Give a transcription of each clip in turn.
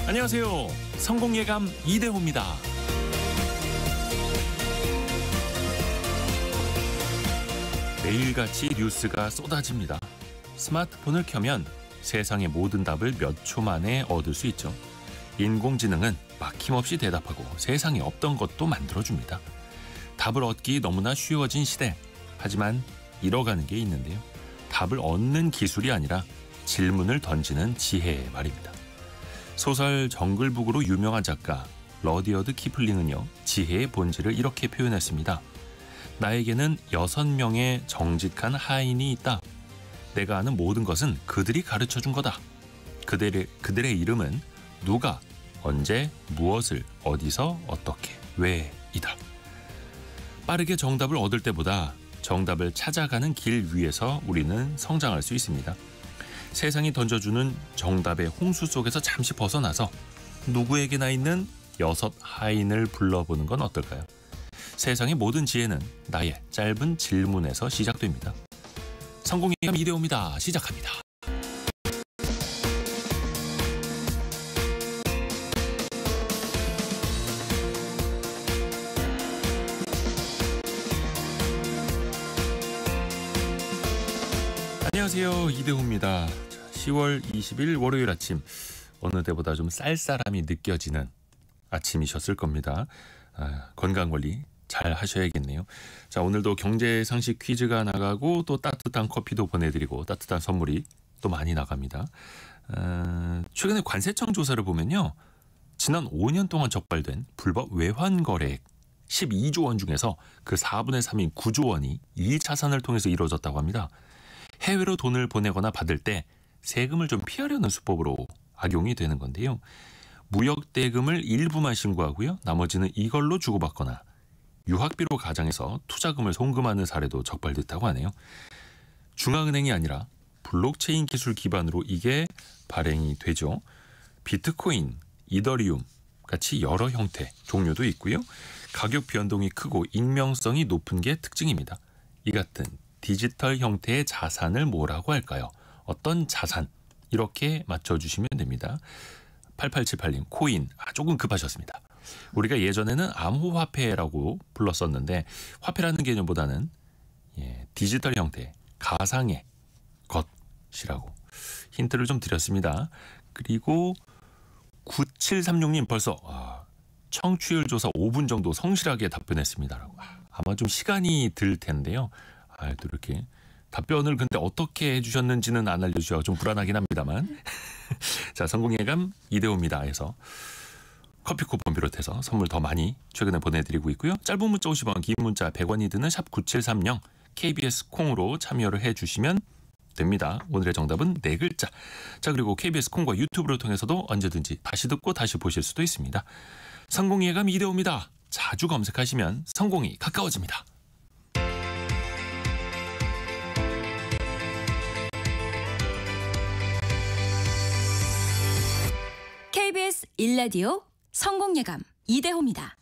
안녕하세요. 성공예감 이대호입니다. 매일같이 뉴스가 쏟아집니다. 스마트폰을 켜면 세상의 모든 답을 몇 초 만에 얻을 수 있죠. 인공지능은 막힘없이 대답하고 세상에 없던 것도 만들어줍니다. 답을 얻기 너무나 쉬워진 시대. 하지만 잃어가는 게 있는데요. 답을 얻는 기술이 아니라 질문을 던지는 지혜 말입니다. 소설 정글북으로 유명한 작가 러디어드 키플링은요, 지혜의 본질을 이렇게 표현했습니다. 나에게는 6명의 정직한 하인이 있다. 내가 아는 모든 것은 그들이 가르쳐준 거다. 그들의 이름은 누가, 언제, 무엇을, 어디서, 어떻게, 왜이다. 빠르게 정답을 얻을 때보다 정답을 찾아가는 길 위에서 우리는 성장할 수 있습니다. 세상이 던져주는 정답의 홍수 속에서 잠시 벗어나서 누구에게나 있는 6 하인을 불러보는 건 어떨까요? 세상의 모든 지혜는 나의 짧은 질문에서 시작됩니다. 성공예감 이대호입니다. 시작합니다. 안녕하세요. 이대호입니다. 10월 20일 월요일 아침, 어느 때보다 좀 쌀쌀함이 느껴지는 아침이셨을 겁니다. 건강관리 잘 하셔야겠네요. 자, 오늘도 경제상식 퀴즈가 나가고 또 따뜻한 커피도 보내드리고 따뜻한 선물이 또 많이 나갑니다. 최근에 관세청 조사를 보면요, 지난 5년 동안 적발된 불법 외환 거래액 12조 원 중에서 그 4분의 3인 9조 원이 2차산을 통해서 이루어졌다고 합니다. 해외로 돈을 보내거나 받을 때 세금을 좀 피하려는 수법으로 악용이 되는 건데요. 무역 대금을 일부만 신고하고요, 나머지는 이걸로 주고받거나 유학비로 가장해서 투자금을 송금하는 사례도 적발됐다고 하네요. 중앙은행이 아니라 블록체인 기술 기반으로 이게 발행이 되죠. 비트코인, 이더리움 같이 여러 형태, 종류도 있고요. 가격 변동이 크고 익명성이 높은 게 특징입니다. 이 같은 디지털 형태의 자산을 뭐라고 할까요? 어떤 자산? 이렇게 맞춰주시면 됩니다. 8878님, 코인. 조금 급하셨습니다. 우리가 예전에는 암호화폐라고 불렀었는데 화폐라는 개념보다는 디지털 형태, 가상의 것이라고 힌트를 좀 드렸습니다. 그리고 9736님 벌써 청취율 조사 5분 정도 성실하게 답변했습니다라고. 아마 좀 시간이 들 텐데요. 또 이렇게 답변을 근데 어떻게 해주셨는지는 안 알려주셔서 좀 불안하긴 합니다만. 자, 성공예감 이대호입니다 해서 커피 쿠폰 비롯해서 선물 더 많이 최근에 보내드리고 있고요. 짧은 문자 50원, 긴 문자 100원이 드는 샵 9730 KBS 콩으로 참여를 해주시면 됩니다. 오늘의 정답은 4글자. 자, 그리고 KBS 콩과 유튜브를 통해서도 언제든지 다시 듣고 다시 보실 수도 있습니다. 성공예감 이대호입니다. 자주 검색하시면 성공이 가까워집니다. KBS 1라디오 성공예감 이대호입니다.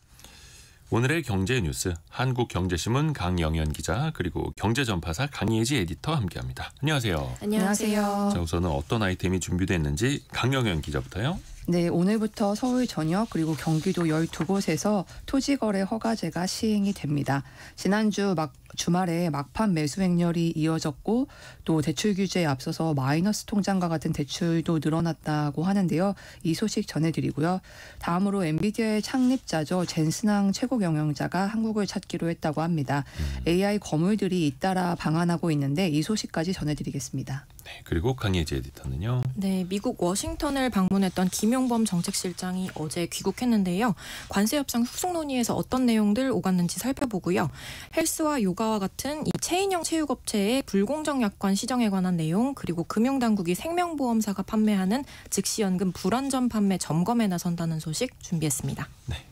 오늘의 경제 뉴스, 한국경제신문 강영현 기자, 그리고 경제전파사 강예지 에디터 함께합니다. 안녕하세요. 안녕하세요. 자, 우선은 어떤 아이템이 준비됐는지 강영현 기자부터요. 네, 오늘부터 서울 전역 그리고 경기도 12곳에서 토지거래 허가제가 시행이 됩니다. 지난주 주말에 막판 매수 행렬이 이어졌고 또 대출 규제에 앞서서 마이너스 통장과 같은 대출도 늘어났다고 하는데요. 이 소식 전해드리고요. 다음으로 엔비디아의 창립자죠. 젠슨왕 최고 경영자가 한국을 찾기로 했다고 합니다. AI 거물들이 잇따라 방한하고 있는데 이 소식까지 전해드리겠습니다. 네, 그리고 강예지 에디터는요. 네, 미국 워싱턴을 방문했던 김용범 정책실장이 어제 귀국했는데요. 관세 협상 후속 논의에서 어떤 내용들 오갔는지 살펴보고요. 헬스와 요가와 같은 이 체인형 체육업체의 불공정 약관 시정에 관한 내용, 그리고 금융당국이 생명보험사가 판매하는 즉시연금 불완전 판매 점검에 나선다는 소식 준비했습니다. 네,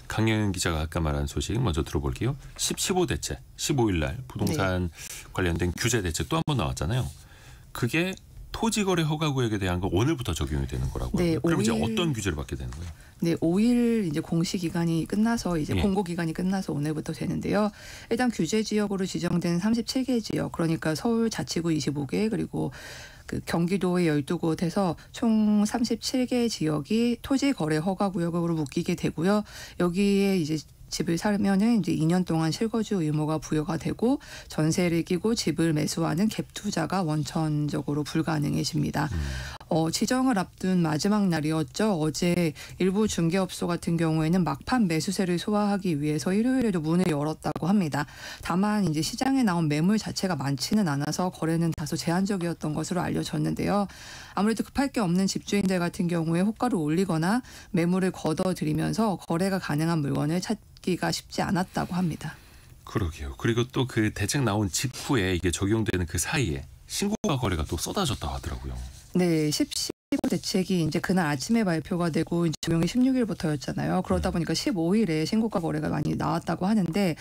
강영현 기자가 아까 말한 소식 먼저 들어볼게요. 15 대책, 15일 날 부동산 관련된 규제 대책 또 한 번 나왔잖아요. 그게 토지거래 허가구역에 대한 거 오늘부터 적용이 되는 거라고요. 네, 그럼 이제 어떤 규제를 받게 되는 거예요? 네, 5일 이제 공시 기간이 끝나서 이제 공고 기간이 끝나서 오늘부터 되는데요. 일단 규제 지역으로 지정된 37개 지역, 그러니까 서울 자치구 25개, 그리고 그 경기도의 12곳에서 총 37개 지역이 토지 거래 허가 구역으로 묶이게 되고요. 여기에 이제 집을 사면은 이제 2년 동안 실거주 의무가 부여가 되고 전세를 끼고 집을 매수하는 갭 투자가 원천적으로 불가능해집니다. 지정을 앞둔 마지막 날이었죠. 어제 일부 중개업소 같은 경우에는 막판 매수세를 소화하기 위해서 일요일에도 문을 열었다고 합니다. 다만 이제 시장에 나온 매물 자체가 많지는 않아서 거래는 다소 제한적이었던 것으로 알려졌는데요. 아무래도 급할 게 없는 집주인들 같은 경우에 호가를 올리거나 매물을 걷어들이면서 거래가 가능한 물건을 찾기가 쉽지 않았다고 합니다. 그러게요. 그리고 또 그 대책 나온 직후에 이게 적용되는 그 사이에 신고가 거래가 또 쏟아졌다고 하더라고요. 네, 15 대책이 이제 그날 아침에 발표가 되고 적용이 16일부터였잖아요. 그러다 보니까 15일에 신고가 거래가 많이 나왔다고 하는데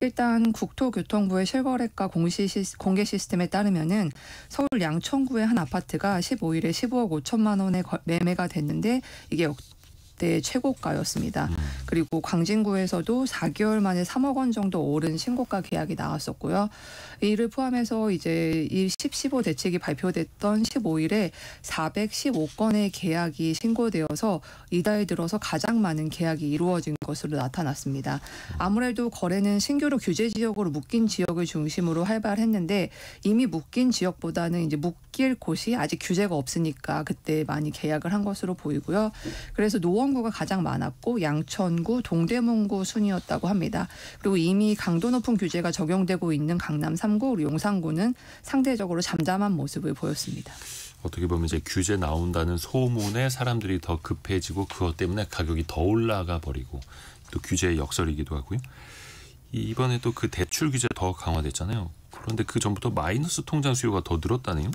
일단 국토교통부의 실거래가 공개 시스템에 따르면은 서울 양천구의 한 아파트가 15일에 15억 5천만 원에 매매가 됐는데 이게 역대 최고가였습니다. 그리고 광진구에서도 4개월 만에 3억 원 정도 오른 신고가 계약이 나왔었고요. 이를 포함해서 이제 이 15 대책이 발표됐던 15일에 415건의 계약이 신고되어서 이달 들어서 가장 많은 계약이 이루어진 것으로 나타났습니다. 아무래도 거래는 신규로 규제 지역으로 묶인 지역을 중심으로 활발했는데 이미 묶인 지역보다는 이제 묶일 곳이 아직 규제가 없으니까 그때 많이 계약을 한 것으로 보이고요. 그래서 노원구가 가장 많았고 양천구, 동대문구 순이었다고 합니다. 그리고 이미 강도 높은 규제가 적용되고 있는 강남 3구, 용산구는 상대적으로 잠잠한 모습을 보였습니다. 어떻게 보면 이제 규제 나온다는 소문에 사람들이 더 급해지고 그것 때문에 가격이 더 올라가 버리고 또 규제의 역설이기도 하고요. 이번에 또 그 대출 규제 더 강화됐잖아요. 그런데 그 전부터 마이너스 통장 수요가 더 늘었다네요.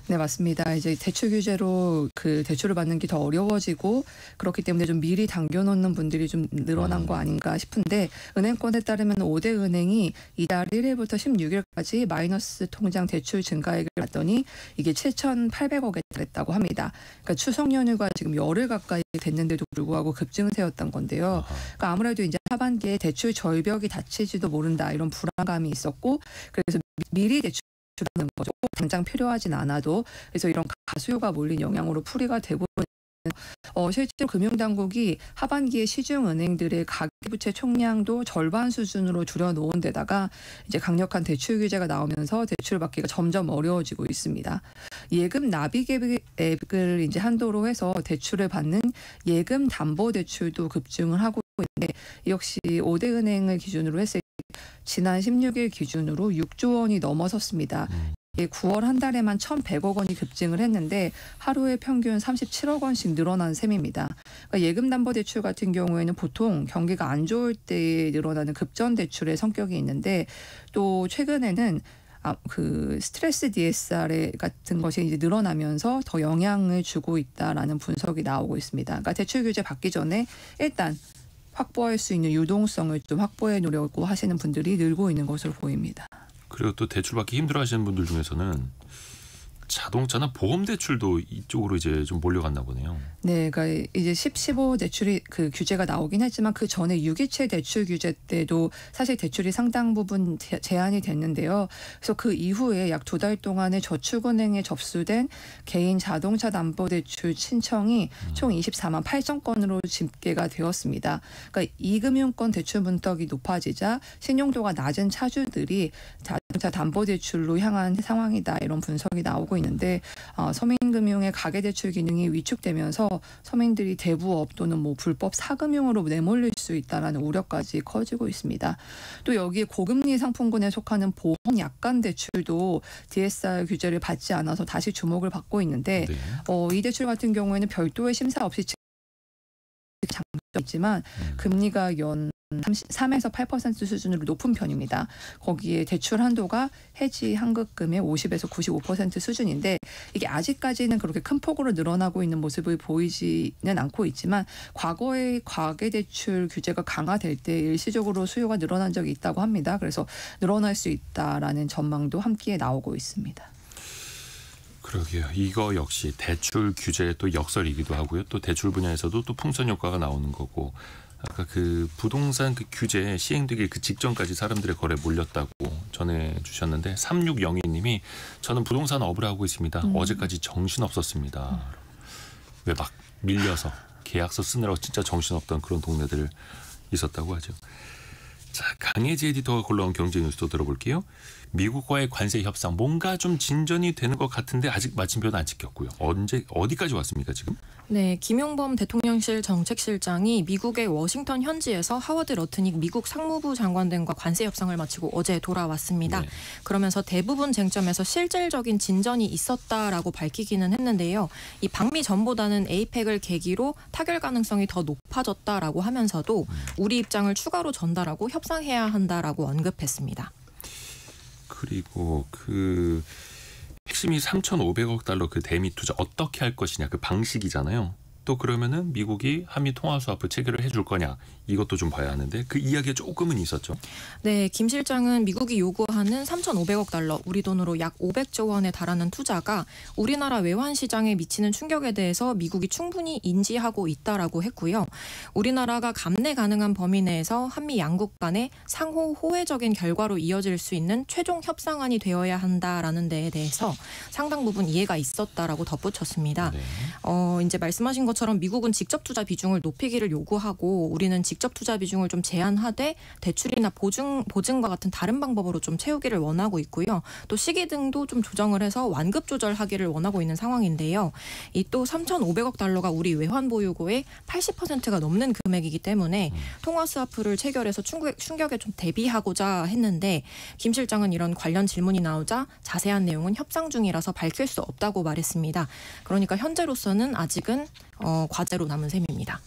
네, 맞습니다. 이제 대출 규제로 그 대출을 받는 게 더 어려워지고 그렇기 때문에 좀 미리 당겨놓는 분들이 좀 늘어난 거 아닌가 싶은데 은행권에 따르면 5대 은행이 이달 1일부터 16일까지 마이너스 통장 대출 증가액을 봤더니 이게 7,800억에 달했다고 합니다. 그러니까 추석 연휴가 지금 열흘 가까이 됐는데도 불구하고 급증세였던 건데요. 그러니까 아무래도 이제 하반기에 대출 절벽이 닫힐지도 모른다 이런 불안감이 있었고 그래서 미리 대출하는 거죠. 당장 필요하진 않아도 그래서 이런 가수요가 몰린 영향으로 풀이가 되고 실제로 금융당국이 하반기에 시중은행들의 가계부채 총량도 절반 수준으로 줄여놓은 데다가 이제 강력한 대출 규제가 나오면서 대출 받기가 점점 어려워지고 있습니다. 예금 납입 앱을 이제 한도로 해서 대출을 받는 예금 담보 대출도 급증을 하고 있는데 역시 5대 은행을 기준으로 했을 때 지난 16일 기준으로 6조 원이 넘어섰습니다. 9월 한 달에만 1,100억 원이 급증을 했는데 하루에 평균 37억 원씩 늘어난 셈입니다. 그러니까 예금담보대출 같은 경우에는 보통 경기가 안 좋을 때 늘어나는 급전대출의 성격이 있는데 또 최근에는 그 스트레스 DSR 같은 것이 이제 늘어나면서 더 영향을 주고 있다라는 분석이 나오고 있습니다. 그러니까 대출 규제 받기 전에 일단 확보할 수 있는 유동성을 좀 확보해 놓으려고 하시는 분들이 늘고 있는 것으로 보입니다. 그리고 또 대출 받기 힘들어하시는 분들 중에서는 자동차나 보험 대출도 이쪽으로 이제 좀 몰려갔나 보네요. 네, 그러니까 이제 15 대출이 그 규제가 나오긴 했지만 그 전에 유기채 대출 규제 때도 사실 대출이 상당 부분 제한이 됐는데요. 그래서 그 이후에 약 2달 동안에 저축은행에 접수된 개인 자동차 담보대출 신청이 총 24만 8천 건으로 집계가 되었습니다. 그러니까 이금융권 대출 문턱이 높아지자 신용도가 낮은 차주들이 자동차 담보대출로 향한 상황이다 이런 분석이 나오고 있는데 서민금융의 가계대출 기능이 위축되면서 서민들이 대부업 또는 뭐 불법 사금융으로 내몰릴 수 있다라는 우려까지 커지고 있습니다. 또 여기에 고금리 상품군에 속하는 보험 약관 대출도 DSR 규제를 받지 않아서 다시 주목을 받고 있는데 네. 이 대출 같은 경우에는 별도의 심사 없이 장점이 있지만 금리가 연 3에서 8% 수준으로 높은 편입니다. 거기에 대출 한도가 해지 환급금의 50에서 95% 수준인데 이게 아직까지는 그렇게 큰 폭으로 늘어나고 있는 모습을 보이지는 않고 있지만 과거에 가계대출 규제가 강화될 때 일시적으로 수요가 늘어난 적이 있다고 합니다. 그래서 늘어날 수 있다라는 전망도 함께 나오고 있습니다. 그러게요. 이거 역시 대출 규제의 또 역설이기도 하고요. 또 대출 분야에서도 또 풍선 효과가 나오는 거고 아까 그 부동산 그 규제 시행되기 그 직전까지 사람들의 거래 몰렸다고 전해주셨는데 3602님이 저는 부동산 업을 하고 있습니다. 어제까지 정신없었습니다. 왜 막 밀려서 계약서 쓰느라고 진짜 정신없던 그런 동네들 있었다고 하죠. 자, 강혜지 에디터가 골라온 경제 뉴스도 들어볼게요. 미국과의 관세 협상 뭔가 좀 진전이 되는 것 같은데 아직 마침표는 안 찍혔고요. 어디까지 왔습니까 지금? 네, 김용범 대통령실 정책실장이 미국의 워싱턴 현지에서 하워드 러트닉 미국 상무부 장관 등과 관세 협상을 마치고 어제 돌아왔습니다. 네. 그러면서 대부분 쟁점에서 실질적인 진전이 있었다라고 밝히기는 했는데요. 이 방미 전보다는 에이펙을 계기로 타결 가능성이 더 높아졌다라고 하면서도 우리 입장을 추가로 전달하고 협상해야 한다라고 언급했습니다. 그리고 그 핵심이 3,500억 달러 그 대미 투자 어떻게 할 것이냐 그 방식이잖아요. 또 그러면은 미국이 한미 통화 스와프 체결을 해줄 거냐 이것도 좀 봐야 하는데 그 이야기가 조금은 있었죠. 네, 김 실장은 미국이 요구하는 3,500억 달러, 우리 돈으로 약 500조 원에 달하는 투자가 우리나라 외환 시장에 미치는 충격에 대해서 미국이 충분히 인지하고 있다라고 했고요. 우리나라가 감내 가능한 범위 내에서 한미 양국 간의 상호 호혜적인 결과로 이어질 수 있는 최종 협상안이 되어야 한다라는 데에 대해서 상당 부분 이해가 있었다라고 덧붙였습니다. 네. 이제 말씀하신 것처럼 미국은 직접 투자 비중을 높이기를 요구하고 우리는 직접 투자 비중을 좀 제한하되 대출이나 보증과 같은 다른 방법으로 좀 채우기를 원하고 있고요. 또 시기 등도 좀 조정을 해서 완급 조절하기를 원하고 있는 상황인데요. 이 또 3,500억 달러가 우리 외환 보유고의 80%가 넘는 금액이기 때문에 통화 스와프를 체결해서 충격에 좀 대비하고자 했는데 김 실장은 이런 관련 질문이 나오자 자세한 내용은 협상 중이라서 밝힐 수 없다고 말했습니다. 그러니까 현재로서는 아직은 과제로 남은 셈입니다.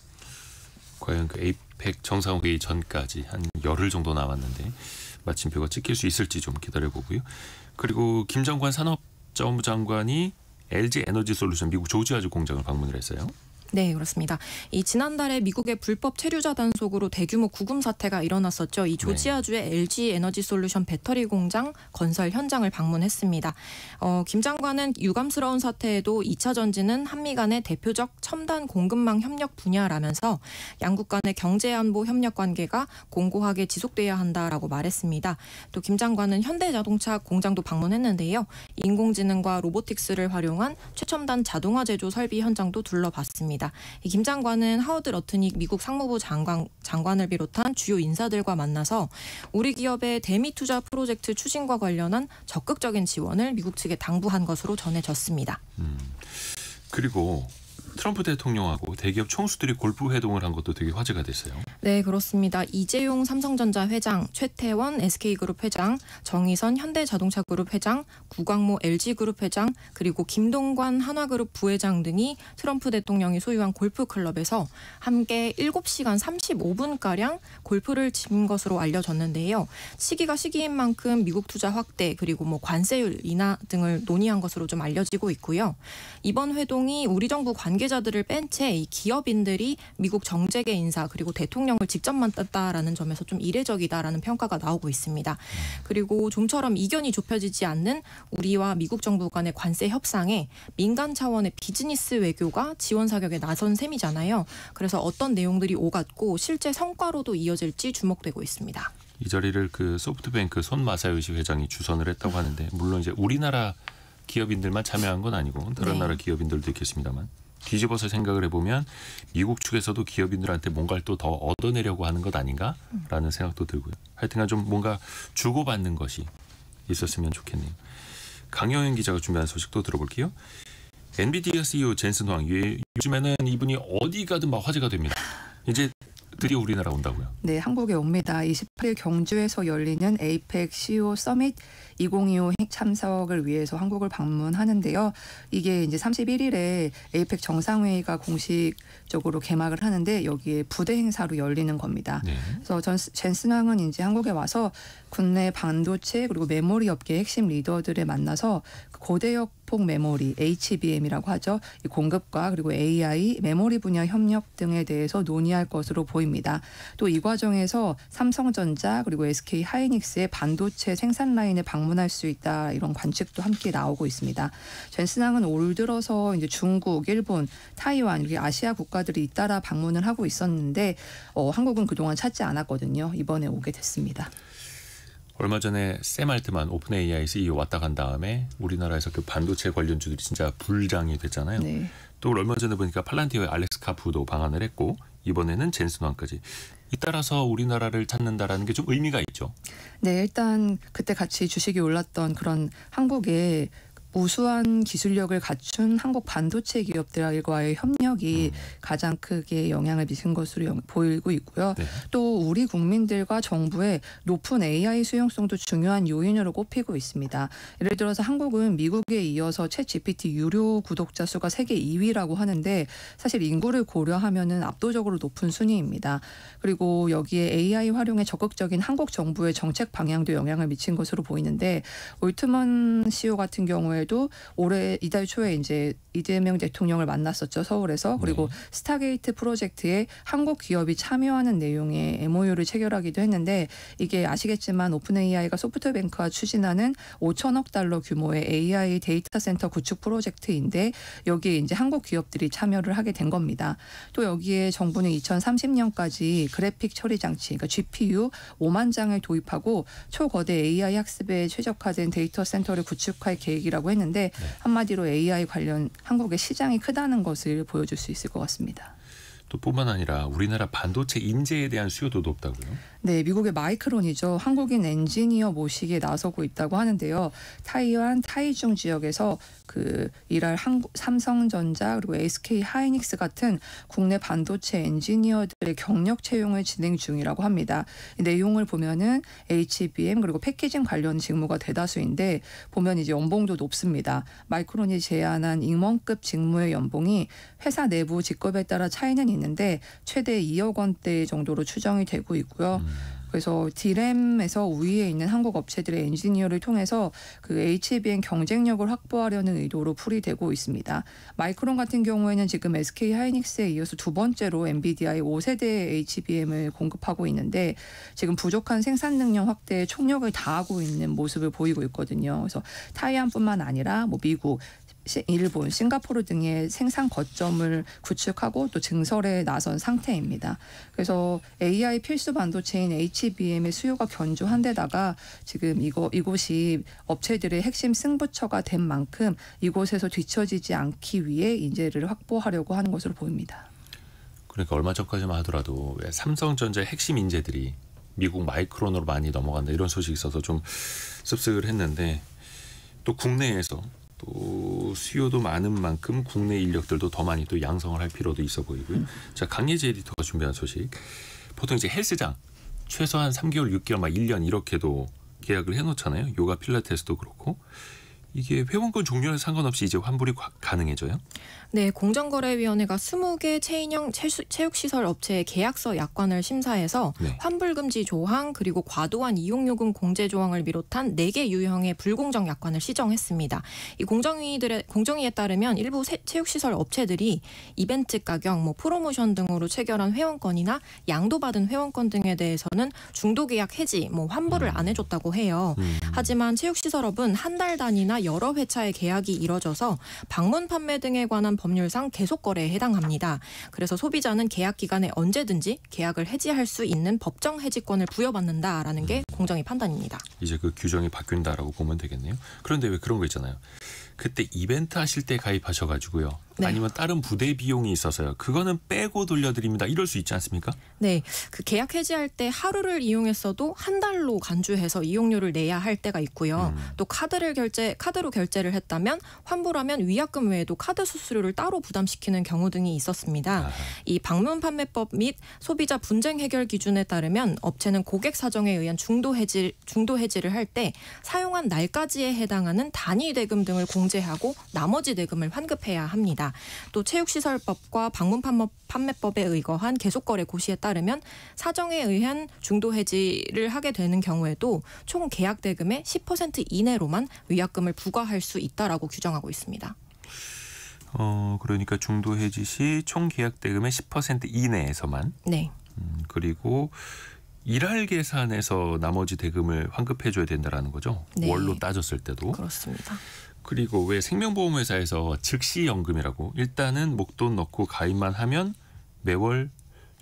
과연 그 에이펙 정상회의 전까지 한 열흘 정도 남았는데 마침표가 찍힐 수 있을지 좀 기다려보고요. 그리고 김정관 산업자원부 장관이 LG 에너지솔루션 미국 조지아주 공장을 방문을 했어요. 네, 그렇습니다. 이 지난달에 미국의 불법 체류자 단속으로 대규모 구금 사태가 일어났었죠. 이 조지아주의 LG 에너지솔루션 배터리 공장 건설 현장을 방문했습니다. 김 장관은 유감스러운 사태에도 2차 전지는 한미 간의 대표적 첨단 공급망 협력 분야라면서 양국 간의 경제안보 협력 관계가 공고하게 지속돼야 한다라고 말했습니다. 또 김 장관은 현대자동차 공장도 방문했는데요. 인공지능과 로보틱스를 활용한 최첨단 자동화 제조 설비 현장도 둘러봤습니다. 김 장관은 하워드 러트닉 미국 상무부 장관을 비롯한 주요 인사들과 만나서 우리 기업의 대미 투자 프로젝트 추진과 관련한 적극적인 지원을 미국 측에 당부한 것으로 전해졌습니다. 그리고 트럼프 대통령하고 대기업 총수들이 골프 회동을 한 것도 되게 화제가 됐어요. 네, 그렇습니다. 이재용 삼성전자 회장, 최태원 SK그룹 회장, 정의선 현대자동차그룹 회장, 구광모 LG그룹 회장, 그리고 김동관 한화그룹 부회장 등이 트럼프 대통령이 소유한 골프클럽에서 함께 7시간 35분가량 골프를 친 것으로 알려졌는데요. 시기가 시기인 만큼 미국 투자 확대 그리고 관세율 인하 등을 논의한 것으로 좀 알려지고 있고요. 이번 회동이 우리 정부 관계자들을 뺀 채 이 기업인들이 미국 정재계 인사 그리고 대통령을 직접 만났다라는 점에서 좀 이례적이다라는 평가가 나오고 있습니다. 그리고 좀처럼 이견이 좁혀지지 않는 우리와 미국 정부 간의 관세 협상에 민간 차원의 비즈니스 외교가 지원 사격에 나선 셈이잖아요. 그래서 어떤 내용들이 오갔고 실제 성과로도 이어질지 주목되고 있습니다. 이 자리를 그 소프트뱅크 손마사요시 회장이 주선을 했다고 하는데 물론 이제 우리나라 기업인들만 참여한 건 아니고 다른 나라 기업인들도 있겠습니다만 뒤집어서 생각을 해보면 미국 측에서도 기업인들한테 뭔가를 또 더 얻어내려고 하는 것 아닌가라는 생각도 들고요. 하여튼간 좀 뭔가 주고받는 것이 있었으면 좋겠네요. 강영현 기자가 준비한 소식도 들어볼게요. 엔비디아 CEO 젠슨 황, 요즘에는 이분이 어디 가든 막 화제가 됩니다. 이제 드디어 우리나라 온다고요? 네, 한국에 옵니다. 28일 경주에서 열리는 에이펙 CEO 서밋 2025 참석을 위해서 한국을 방문하는데요. 이게 이제 31일에 에이펙 정상회의가 공식적으로 개막을 하는데 여기에 부대 행사로 열리는 겁니다. 네. 그래서 젠슨 황은 이제 한국에 와서 국내 반도체 그리고 메모리 업계 핵심 리더들을 만나서 고대역폭 메모리 HBM이라고 하죠. 이 공급과 그리고 AI, 메모리 분야 협력 등에 대해서 논의할 것으로 보입니다. 또 이 과정에서 삼성전자 그리고 SK 하이닉스의 반도체 생산 라인에 방문할 수 있다 이런 관측도 함께 나오고 있습니다. 젠슨 황은 올 들어서 이제 중국, 일본, 타이완 이렇게 아시아 국가들이 잇따라 방문을 하고 있었는데 한국은 그동안 찾지 않았거든요. 이번에 오게 됐습니다. 얼마 전에 샘 알트만 오픈 AI CEO 왔다 간 다음에 우리나라에서 그 반도체 관련주들이 진짜 불장이 됐잖아요. 네. 또 얼마 전에 보니까 팔란티어의 알렉스 카프도 방한을 했고 이번에는 젠슨 왕까지. 잇따라서 우리나라를 찾는다라는 게 좀 의미가 있죠. 네, 일단 그때 같이 주식이 올랐던 그런 한국의 우수한 기술력을 갖춘 한국 반도체 기업들과의 협력이 가장 크게 영향을 미친 것으로 보이고 있고요. 네. 또 우리 국민들과 정부의 높은 AI 수용성도 중요한 요인으로 꼽히고 있습니다. 예를 들어서 한국은 미국에 이어서 챗GPT 유료 구독자 수가 세계 2위라고 하는데 사실 인구를 고려하면은 압도적으로 높은 순위입니다. 그리고 여기에 AI 활용에 적극적인 한국 정부의 정책 방향도 영향을 미친 것으로 보이는데 올트먼 CEO 같은 경우에도 올해 이달 초에 이제 이재명 대통령을 만났었죠, 서울에서. 그리고 스타게이트 프로젝트에 한국 기업이 참여하는 내용의 MOU를 체결하기도 했는데 이게 아시겠지만 오픈 AI가 소프트뱅크가 추진하는 5천억 달러 규모의 AI 데이터 센터 구축 프로젝트인데 여기에 이제 한국 기업들이 참여를 하게 된 겁니다. 또 여기에 정부는 2030년까지 그래픽 처리 장치, 그러니까 GPU 5만 장을 도입하고 초거대 AI 학습에 최적화된 데이터 센터를 구축할 계획이라고 했는데 한마디로 AI 관련 한국의 시장이 크다는 것을 보여줄 수 있을 것 같습니다. 또 뿐만 아니라 우리나라 반도체 인재에 대한 수요도 높다고요? 네, 미국의 마이크론이죠. 한국인 엔지니어 모시기에 나서고 있다고 하는데요. 타이완 타이중 지역에서 일할 삼성전자 그리고 SK 하이닉스 같은 국내 반도체 엔지니어들의 경력 채용을 진행 중이라고 합니다. 이 내용을 보면은 HBM 그리고 패키징 관련 직무가 대다수인데 보면 이제 연봉도 높습니다. 마이크론이 제안한 임원급 직무의 연봉이 회사 내부 직급에 따라 차이는 있는데 최대 2억 원대 정도로 추정이 되고 있고요. 그래서 D램에서 우위에 있는 한국 업체들의 엔지니어를 통해서 그 HBM 경쟁력을 확보하려는 의도로 풀이되고 있습니다. 마이크론 같은 경우에는 지금 SK 하이닉스에 이어서 두 번째로 엔비디아의 5세대 HBM을 공급하고 있는데 지금 부족한 생산 능력 확대에 총력을 다하고 있는 모습을 보이고 있거든요. 그래서 타이완뿐만 아니라 뭐 미국, 일본, 싱가포르 등의 생산 거점을 구축하고 또 증설에 나선 상태입니다. 그래서 AI 필수 반도체인 HBM의 수요가 견조한 데다가 지금 이곳이 업체들의 핵심 승부처가 된 만큼 이곳에서 뒤처지지 않기 위해 인재를 확보하려고 하는 것으로 보입니다. 그러니까 얼마 전까지만 하더라도 왜 삼성전자의 핵심 인재들이 미국 마이크론으로 많이 넘어간다 이런 소식이 있어서 좀 씁쓸을 했는데 또 국내에서 또 수요도 많은 만큼 국내 인력들도 더 많이 또 양성을 할 필요도 있어 보이고요. 자, 강예지 에디터가 준비한 소식. 보통 이제 헬스장 최소한 3개월, 6개월, 막 1년 이렇게도 계약을 해놓잖아요. 요가 필라테스도 그렇고. 이게 회원권 종류에 상관없이 이제 환불이 가능해져요? 네, 공정거래위원회가 20개 체인형 체육시설 업체의 계약서 약관을 심사해서 환불금지 조항 그리고 과도한 이용요금 공제 조항을 비롯한 4개 유형의 불공정 약관을 시정했습니다. 이 공정위에 따르면 일부 체육시설 업체들이 이벤트 가격, 프로모션 등으로 체결한 회원권이나 양도받은 회원권 등에 대해서는 중도계약 해지, 환불을 안 해줬다고 해요. 하지만 체육시설업은 한 달 단위나 여러 회차의 계약이 이뤄져서 방문 판매 등에 관한 법률상 계속 거래에 해당합니다. 그래서 소비자는 계약 기간에 언제든지 계약을 해지할 수 있는 법정 해지권을 부여받는다라는 게 공정위 판단입니다. 이제 그 규정이 바뀐다라고 보면 되겠네요. 그런데 왜 그런 거 있잖아요. 그때 이벤트 하실 때 가입하셔가지고요. 네. 아니면 다른 부대 비용이 있어서요. 그거는 빼고 돌려드립니다. 이럴 수 있지 않습니까? 네, 그 계약 해지할 때 하루를 이용했어도 한 달로 간주해서 이용료를 내야 할 때가 있고요. 또 카드로 결제를 했다면 환불하면 위약금 외에도 카드 수수료를 따로 부담시키는 경우 등이 있었습니다. 이 방문 판매법 및 소비자 분쟁 해결 기준에 따르면 업체는 고객 사정에 의한 중도 해지를 할 때 사용한 날까지에 해당하는 단위 대금 등을 공제하고 나머지 대금을 환급해야 합니다. 또 체육시설법과 방문 판매법에 의거한 계속거래 고시에 따르면 사정에 의한 중도 해지를 하게 되는 경우에도 총 계약 대금의 10% 이내로만 위약금을 부과할 수 있다라고 규정하고 있습니다. 그러니까 중도 해지 시 총 계약 대금의 10% 이내에서만. 네. 그리고 일할 계산에서 나머지 대금을 환급해줘야 된다라는 거죠. 네. 월로 따졌을 때도. 그렇습니다. 그리고 왜 생명보험회사에서 즉시연금이라고 일단은 목돈 넣고 가입만 하면 매월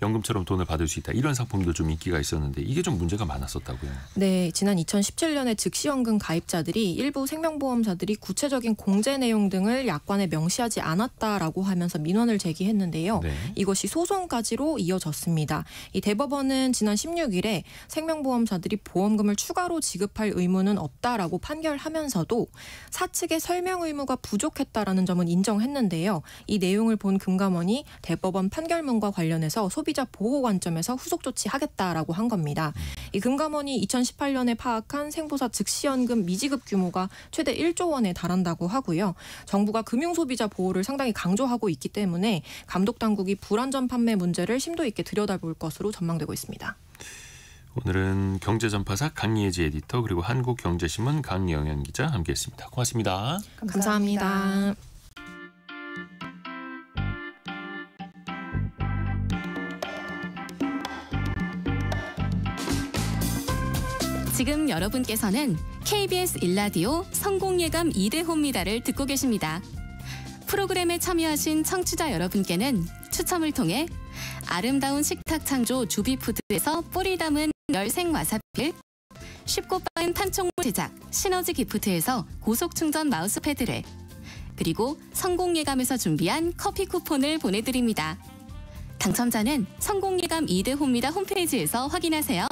연금처럼 돈을 받을 수 있다. 이런 상품도 좀 인기가 있었는데 이게 좀 문제가 많았었다고요. 네, 지난 2017년에 즉시연금 가입자들이 일부 생명보험사들이 구체적인 공제 내용 등을 약관에 명시하지 않았다라고 하면서 민원을 제기했는데요. 네. 이것이 소송까지로 이어졌습니다. 이 대법원은 지난 16일에 생명보험사들이 보험금을 추가로 지급할 의무는 없다라고 판결하면서도 사측의 설명 의무가 부족했다라는 점은 인정했는데요. 이 내용을 본 금감원이 대법원 판결문과 관련해서 소비자 보호 관점에서 후속 조치하겠다라고 한 겁니다. 이 금감원이 2018년에 파악한 생보사 즉시연금 미지급 규모가 최대 1조 원에 달한다고 하고요. 정부가 금융소비자 보호를 상당히 강조하고 있기 때문에 감독당국이 불안전 판매 문제를 심도 있게 들여다볼 것으로 전망되고 있습니다. 오늘은 경제전파사 강예지 에디터 그리고 한국경제신문 강영현 기자 함께했습니다. 고맙습니다. 감사합니다. 지금 여러분께서는 KBS 일라디오 성공예감 2대호입니다를 듣고 계십니다. 프로그램에 참여하신 청취자 여러분께는 추첨을 통해 아름다운 식탁 창조 주비푸드에서 뿌리 담은 열생 와사비를, 쉽고 빠른 판촉물 제작 시너지 기프트에서 고속충전 마우스패드를, 그리고 성공예감에서 준비한 커피 쿠폰을 보내드립니다. 당첨자는 성공예감 2대호입니다 홈페이지에서 확인하세요.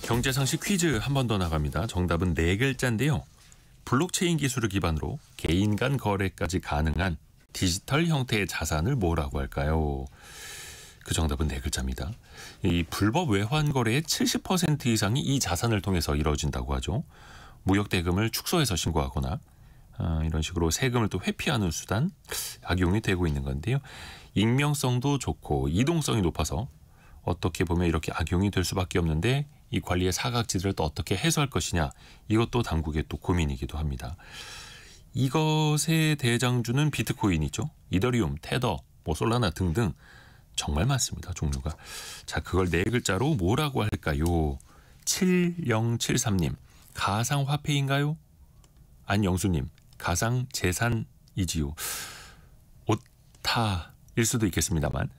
경제상식 퀴즈 한 번 더 나갑니다. 정답은 4글자인데요. 블록체인 기술을 기반으로 개인 간 거래까지 가능한 디지털 형태의 자산을 뭐라고 할까요? 그 정답은 4글자입니다. 이 불법 외환 거래의 70% 이상이 이 자산을 통해서 이루어진다고 하죠. 무역 대금을 축소해서 신고하거나 이런 식으로 세금을 또 회피하는 수단 악용이 되고 있는 건데요. 익명성도 좋고 이동성이 높아서 어떻게 보면 이렇게 악용이 될 수밖에 없는데 이 관리의 사각지대를 또 어떻게 해소할 것이냐, 이것도 당국의 또 고민이기도 합니다. 이것의 대장주는 비트코인이죠. 이더리움, 테더, 솔라나 등등 정말 많습니다. 종류가. 자, 그걸 4글자로 뭐라고 할까요? 7073님, 가상화폐인가요? 안영수님, 가상재산이지요. 오타일 수도 있겠습니다만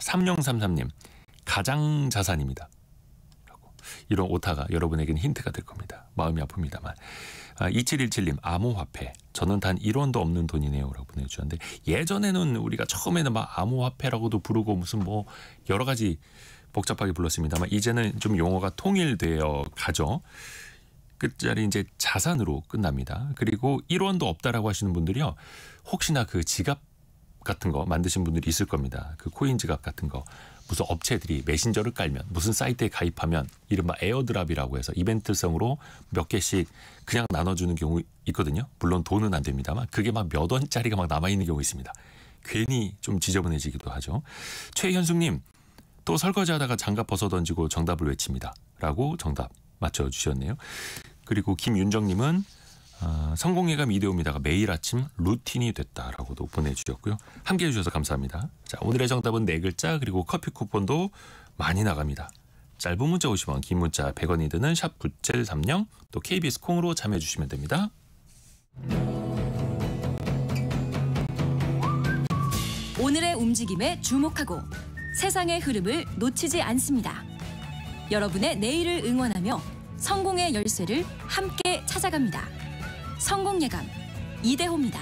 3033님, 가장자산입니다. 이런 오타가 여러분에게는 힌트가 될 겁니다. 마음이 아픕니다만. 2717님, 암호화폐. 저는 단 1원도 없는 돈이네요. 라고 보내주셨는데, 예전에는 우리가 처음에는 막 암호화폐라고도 부르고 무슨 여러 가지 복잡하게 불렀습니다만, 이제는 좀 용어가 통일되어 가죠. 끝자리 이제 자산으로 끝납니다. 그리고 1원도 없다라고 하시는 분들이요, 혹시나 그 지갑 같은 거 만드신 분들이 있을 겁니다. 그 코인 지갑 같은 거. 무슨 업체들이 메신저를 깔면, 무슨 사이트에 가입하면 이른바 에어드랍이라고 해서 이벤트성으로 몇 개씩 그냥 나눠주는 경우 있거든요. 물론 돈은 안 됩니다만 그게 막 몇 원짜리가 막 남아있는 경우 있습니다. 괜히 좀 지저분해지기도 하죠. 최현숙님, 또 설거지하다가 장갑 벗어 던지고 정답을 외칩니다. 라고 정답 맞춰주셨네요. 그리고 김윤정님은 성공예감 2대호입니다가 매일 아침 루틴이 됐다라고도 보내주셨고요. 함께해 주셔서 감사합니다. 자, 오늘의 정답은 4글자, 그리고 커피 쿠폰도 많이 나갑니다. 짧은 문자 50원, 긴 문자 100원이 드는 샵 9730, 또 KBS 콩으로 참여해 주시면 됩니다. 오늘의 움직임에 주목하고 세상의 흐름을 놓치지 않습니다. 여러분의 내일을 응원하며 성공의 열쇠를 함께 찾아갑니다. 성공예감 이대호입니다.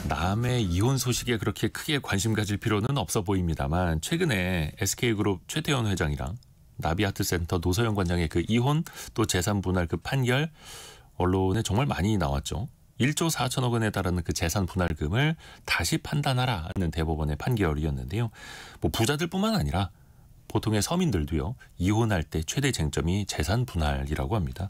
남의 이혼 소식에 그렇게 크게 관심 가질 필요는 없어 보입니다만, 최근에 SK그룹 최태원 회장이랑 나비아트센터 노서영 관장의 그 이혼 또 재산 분할 그 판결 언론에 정말 많이 나왔죠. 1조 4천억 원에 달하는 그 재산 분할금을 다시 판단하라는 대법원의 판결이었는데요. 부자들뿐만 아니라 보통의 서민들도요, 이혼할 때 최대 쟁점이 재산 분할이라고 합니다.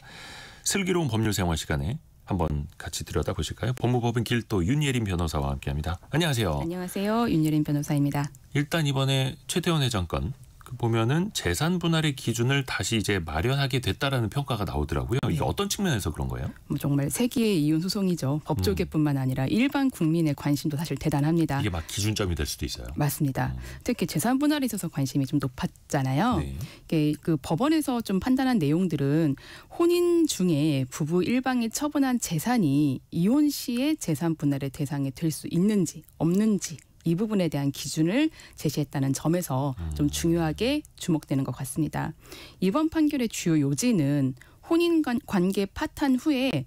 슬기로운 법률 생활 시간에 한번 같이 들여다보실까요? 법무법인 길도 윤예린 변호사와 함께합니다. 안녕하세요. 안녕하세요. 윤예린 변호사입니다. 일단 이번에 최태원 회장 건 보면은 재산 분할의 기준을 다시 이제 마련하게 됐다라는 평가가 나오더라고요. 이게 어떤 측면에서 그런 거예요? 정말 세기의 이혼 소송이죠. 법조계뿐만 아니라 일반 국민의 관심도 사실 대단합니다. 이게 막 기준점이 될 수도 있어요. 맞습니다. 특히 재산 분할에 있어서 관심이 좀 높았잖아요. 네. 이게 그 법원에서 좀 판단한 내용들은 혼인 중에 부부 일방이 처분한 재산이 이혼 시에 재산 분할의 대상이 될 수 있는지 없는지 이 부분에 대한 기준을 제시했다는 점에서 좀 중요하게 주목되는 것 같습니다. 이번 판결의 주요 요지는 혼인 관계 파탄 후에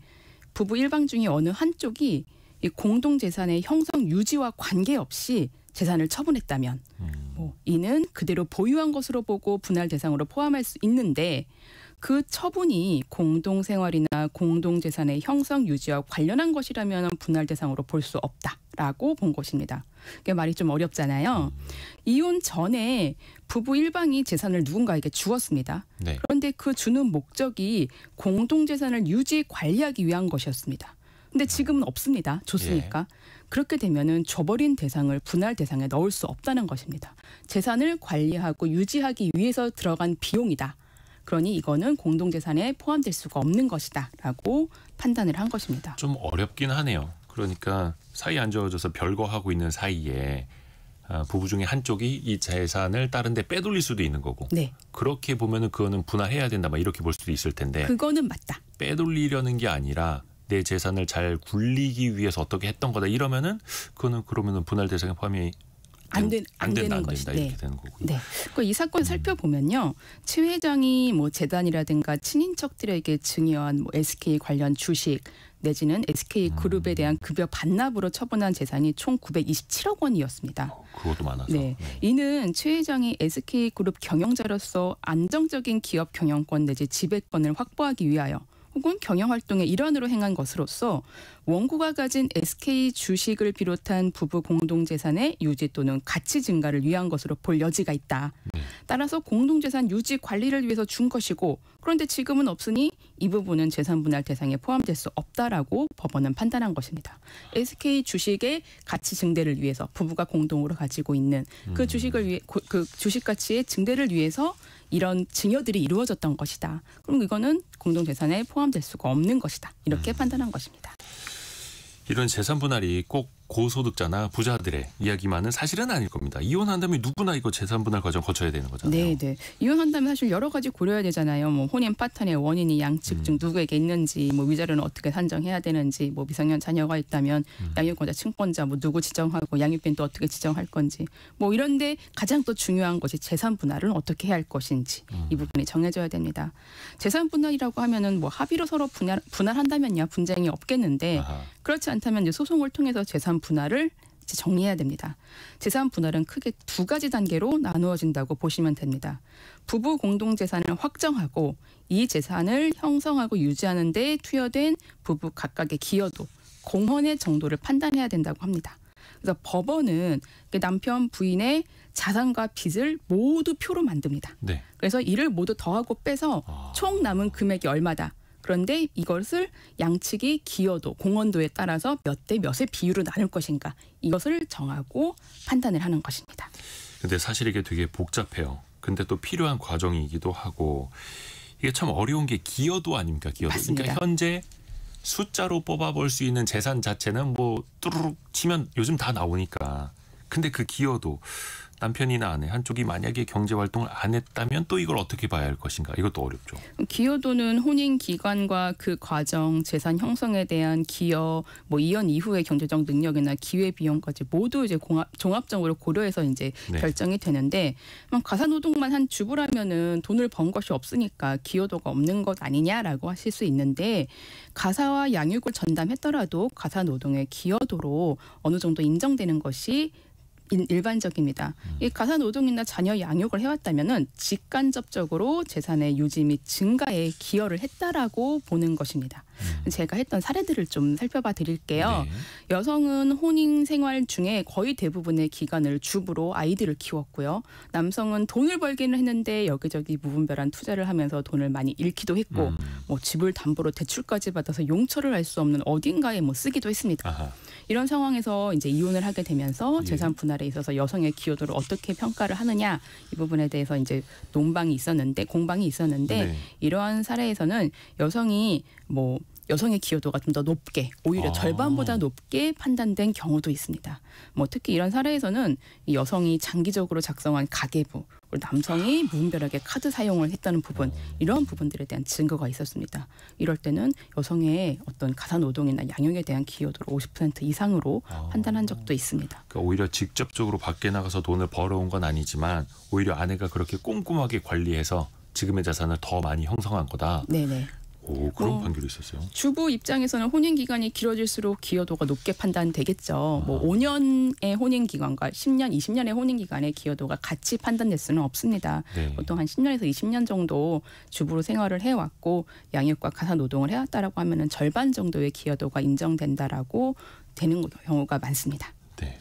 부부 일방 중에 어느 한쪽이 이 공동 재산의 형성 유지와 관계없이 재산을 처분했다면 이는 그대로 보유한 것으로 보고 분할 대상으로 포함할 수 있는데 그 처분이 공동생활이나 공동재산의 형성 유지와 관련한 것이라면 분할 대상으로 볼 수 없다라고 본 것입니다. 이게 말이 좀 어렵잖아요. 이혼 전에 부부 일방이 재산을 누군가에게 주었습니다. 네. 그런데 그 주는 목적이 공동재산을 유지 관리하기 위한 것이었습니다. 근데 지금은 없습니다. 줬으니까. 그렇게 되면은 줘버린 대상을 분할 대상에 넣을 수 없다는 것입니다. 재산을 관리하고 유지하기 위해서 들어간 비용이다. 그러니 이거는 공동재산에 포함될 수가 없는 것이다라고 판단을 한 것입니다. 좀 어렵긴 하네요. 그러니까 사이 안 좋아져서 별거하고 있는 사이에 부부 중에 한쪽이 이 재산을 다른 데 빼돌릴 수도 있는 거고 네. 그렇게 보면은 그거는 분할해야 된다 막 이렇게 볼 수도 있을 텐데 그거는 맞다. 빼돌리려는 게 아니라 내 재산을 잘 굴리기 위해서 어떻게 했던 거다 이러면은 그거는 그러면은 분할 대상에 포함이 안 되는 것이 이렇게 되는 거고요. 네. 이 사건 살펴보면요, 최 회장이 뭐 재단이라든가 친인척들에게 증여한 뭐 SK 관련 주식 내지는 SK 그룹에 대한 급여 반납으로 처분한 재산이 총 927억 원이었습니다. 그것도 많아서. 네. 이는 최 회장이 SK 그룹 경영자로서 안정적인 기업 경영권 내지 지배권을 확보하기 위하여 혹은 경영활동의 일환으로 행한 것으로서 원고가 가진 SK 주식을 비롯한 부부 공동재산의 유지 또는 가치 증가를 위한 것으로 볼 여지가 있다. 따라서 공동재산 유지 관리를 위해서 준 것이고 그런데 지금은 없으니 이 부분은 재산 분할 대상에 포함될 수 없다라고 법원은 판단한 것입니다. SK 주식의 가치 증대를 위해서 부부가 공동으로 가지고 있는 그 주식을 위해 그 주식 가치의 증대를 위해서 이런 증여들이 이루어졌던 것이다. 그럼 이거는 공동재산에 포함될 수가 없는 것이다. 이렇게 판단한 것입니다. 이런 재산 분할이 꼭 고소득자나 부자들의 이야기만은 사실은 아닐 겁니다. 이혼한다면 누구나 이거 재산 분할 과정 거쳐야 되는 거잖아요. 네. 이혼한다면 사실 여러 가지 고려해야 되잖아요. 뭐 혼인 파탄의 원인이 양측 중 누구에게 있는지, 뭐 위자료는 어떻게 산정해야 되는지, 뭐 미성년 자녀가 있다면 양육권자, 친권자 뭐 누구 지정하고 양육비는 또 어떻게 지정할 건지, 뭐 이런데 가장 또 중요한 것이 재산 분할은 어떻게 해야 할 것인지 이 부분이 정해져야 됩니다. 재산 분할이라고 하면은 뭐 합의로 서로 분할한다면야 분쟁이 없겠는데 아하. 그렇지 않다면 이제 소송을 통해서 재산 분할을 이제 정리해야 됩니다. 재산 분할은 크게 두 가지 단계로 나누어진다고 보시면 됩니다. 부부 공동재산을 확정하고 이 재산을 형성하고 유지하는 데 투여된 부부 각각의 기여도, 공헌의 정도를 판단해야 된다고 합니다. 그래서 법원은 남편 부인의 자산과 빚을 모두 표로 만듭니다. 네. 그래서 이를 모두 더하고 빼서 총 남은 금액이 얼마다. 그런데 이것을 양측이 기여도, 공헌도에 따라서 몇 대 몇의 비율로 나눌 것인가 이것을 정하고 판단을 하는 것입니다. 근데 사실 이게 되게 복잡해요. 근데 또 필요한 과정이기도 하고 이게 참 어려운 게 기여도 아닙니까? 기여도. 맞습니다. 그러니까 현재 숫자로 뽑아볼 수 있는 재산 자체는 뭐 뚜루룩 치면 요즘 다 나오니까. 근데 그 기여도 남편이나 아내 한쪽이 만약에 경제활동을 안 했다면 또 이걸 어떻게 봐야 할 것인가 이것도 어렵죠. 기여도는 혼인 기간과 그 과정, 재산 형성에 대한 기여, 뭐 이혼 이후의 경제적 능력이나 기회 비용까지 모두 이제 종합적으로 고려해서 이제 네. 결정이 되는데 가사 노동만 한 주부라면은 돈을 번 것이 없으니까 기여도가 없는 것 아니냐라고 하실 수 있는데 가사와 양육을 전담했더라도 가사 노동의 기여도로 어느 정도 인정되는 것이 일반적입니다. 이 가사 노동이나 자녀 양육을 해왔다면은 직간접적으로 재산의 유지 및 증가에 기여를 했다라고 보는 것입니다. 제가 했던 사례들을 좀 살펴봐 드릴게요. 네. 여성은 혼인 생활 중에 거의 대부분의 기간을 주부로 아이들을 키웠고요. 남성은 돈을 벌기는 했는데 여기저기 무분별한 투자를 하면서 돈을 많이 잃기도 했고 뭐 집을 담보로 대출까지 받아서 용처를 할 수 없는 어딘가에 뭐 쓰기도 했습니다. 아하. 이런 상황에서 이제 이혼을 하게 되면서 예. 재산 분할에 있어서 여성의 기여도를 어떻게 평가를 하느냐 이 부분에 대해서 이제 공방이 있었는데 네. 이러한 사례에서는 여성의 기여도가 좀 더 높게 오히려 절반보다 높게 판단된 경우도 있습니다. 뭐 특히 이런 사례에서는 이 여성이 장기적으로 작성한 가계부, 그리고 남성이 무분별하게 카드 사용을 했다는 부분 이런 부분들에 대한 증거가 있었습니다. 이럴 때는 여성의 어떤 가사노동이나 양육에 대한 기여도를 50% 이상으로 판단한 적도 있습니다. 그러니까 오히려 직접적으로 밖에 나가서 돈을 벌어온 건 아니지만 오히려 아내가 그렇게 꼼꼼하게 관리해서 지금의 자산을 더 많이 형성한 거다. 네네. 오, 그런 판결이 있었어요. 주부 입장에서는 혼인 기간이 길어질수록 기여도가 높게 판단되겠죠. 뭐 5년의 혼인 기간과 10년, 20년의 혼인 기간의 기여도가 같이 판단될 수는 없습니다. 네. 보통 한 10년에서 20년 정도 주부로 생활을 해왔고 양육과 가사 노동을 해왔다라고 하면은 절반 정도의 기여도가 인정된다라고 되는 경우가 많습니다. 네.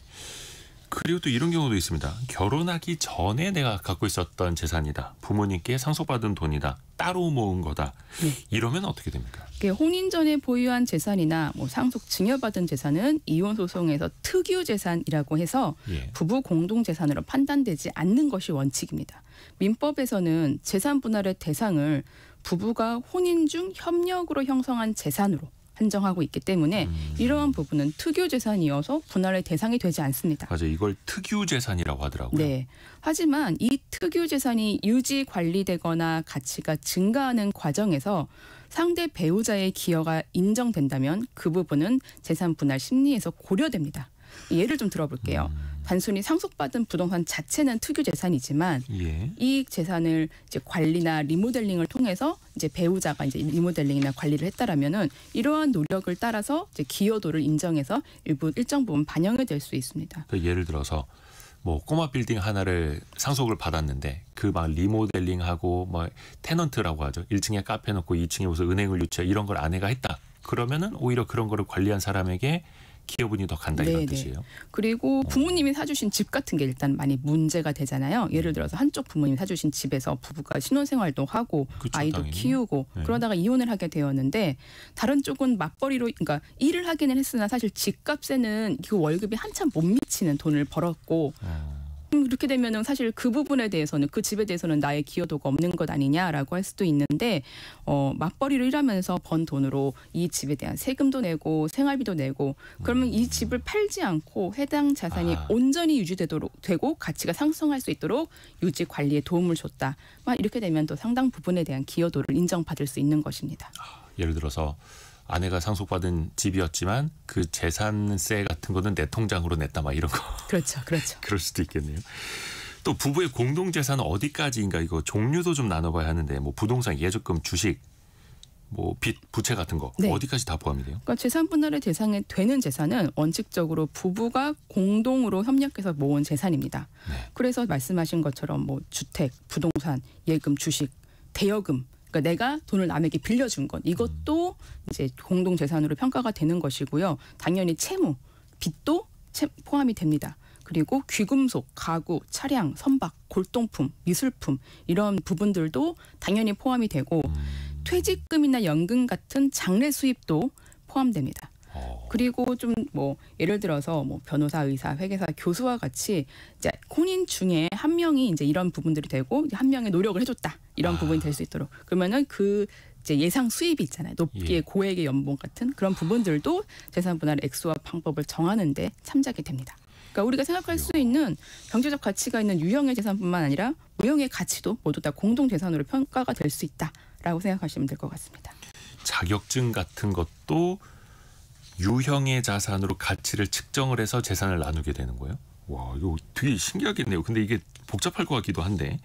그리고 또 이런 경우도 있습니다. 결혼하기 전에 내가 갖고 있었던 재산이다. 부모님께 상속받은 돈이다. 따로 모은 거다. 네. 이러면 어떻게 됩니까? 혼인 전에 보유한 재산이나 뭐 상속 증여받은 재산은 이혼 소송에서 특유 재산이라고 해서 예. 부부 공동 재산으로 판단되지 않는 것이 원칙입니다. 민법에서는 재산 분할의 대상을 부부가 혼인 중 협력으로 형성한 재산으로 한정하고 있기 때문에 이러한 부분은 특유 재산이어서 분할의 대상이 되지 않습니다. 맞아요. 이걸 특유 재산이라고 하더라고요. 네. 하지만 이 특유 재산이 유지 관리되거나 가치가 증가하는 과정에서 상대 배우자의 기여가 인정된다면 그 부분은 재산 분할 심리에서 고려됩니다. 예를 좀 들어볼게요. 단순히 상속받은 부동산 자체는 특유 재산이지만 예. 이 재산을 이제 관리나 리모델링을 통해서 이제 배우자가 이제 리모델링이나 관리를 했다라면은 이러한 노력을 따라서 이제 기여도를 인정해서 일정 부분 반영이 될 수 있습니다. 그러니까 예를 들어서 뭐 꼬마 빌딩 하나를 상속을 받았는데 그 막 리모델링하고 뭐 테넌트라고 하죠. 1층에 카페 놓고 2층에 무슨 은행을 유치해 이런 걸 아내가 했다. 그러면은 오히려 그런 거를 관리한 사람에게 기여분이 더 간다 이런 네네. 뜻이에요. 그리고 부모님이 사주신 집 같은 게 일단 많이 문제가 되잖아요. 예를 들어서 한쪽 부모님이 사주신 집에서 부부가 신혼생활도 하고 그쵸, 아이도 당연히. 키우고 네. 그러다가 이혼을 하게 되었는데 다른 쪽은 맞벌이로 그러니까 일을 하기는 했으나 사실 집값에는 그 월급이 한참 못 미치는 돈을 벌었고 이렇게 되면은 사실 그 부분에 대해서는 그 집에 대해서는 나의 기여도가 없는 것 아니냐라고 할 수도 있는데 맞벌이로 일하면서 번 돈으로 이 집에 대한 세금도 내고 생활비도 내고 그러면 이 집을 팔지 않고 해당 자산이 온전히 유지되도록 되고 가치가 상승할 수 있도록 유지 관리에 도움을 줬다. 이렇게 되면 또 상당 부분에 대한 기여도를 인정받을 수 있는 것입니다. 예를 들어서 아내가 상속받은 집이었지만 그 재산세 같은 거는 내 통장으로 냈다 막 이런 거. 그렇죠. 그렇죠. 그럴 수도 있겠네요. 또 부부의 공동 재산은 어디까지인가 이거 종류도 좀 나눠봐야 하는데 뭐 부동산, 예적금, 주식, 뭐 빚, 부채 같은 거 네. 어디까지 다 포함이 돼요? 그러니까 재산 분할의 대상이 되는 재산은 원칙적으로 부부가 공동으로 협력해서 모은 재산입니다. 네. 그래서 말씀하신 것처럼 뭐 주택, 부동산, 예금, 주식, 대여금 그러니까 내가 돈을 남에게 빌려준 것 이것도 이제 공동 재산으로 평가가 되는 것이고요. 당연히 채무, 빚도 포함이 됩니다. 그리고 귀금속, 가구, 차량, 선박, 골동품, 미술품 이런 부분들도 당연히 포함이 되고 퇴직금이나 연금 같은 장래 수입도 포함됩니다. 그리고 좀 뭐 예를 들어서 뭐 변호사, 의사, 회계사, 교수와 같이 이제 혼인 중에 한 명이 이제 이런 부분들이 되고 한 명의 노력을 해줬다 이런 부분이 될 수 있도록 그러면은 그 이제 예상 수입이 있잖아요. 높게 예. 고액의 연봉 같은 그런 부분들도 재산 분할 액수와 방법을 정하는데 참작이 됩니다. 그러니까 우리가 생각할 수 있는 경제적 가치가 있는 유형의 재산뿐만 아니라 무형의 가치도 모두 다 공동 재산으로 평가가 될 수 있다라고 생각하시면 될 것 같습니다. 자격증 같은 것도 유형의 자산으로 가치를 측정을 해서 재산을 나누게 되는 거예요? 와, 이거 되게 신기하겠네요. 근데 이게 복잡할 것 같기도 한데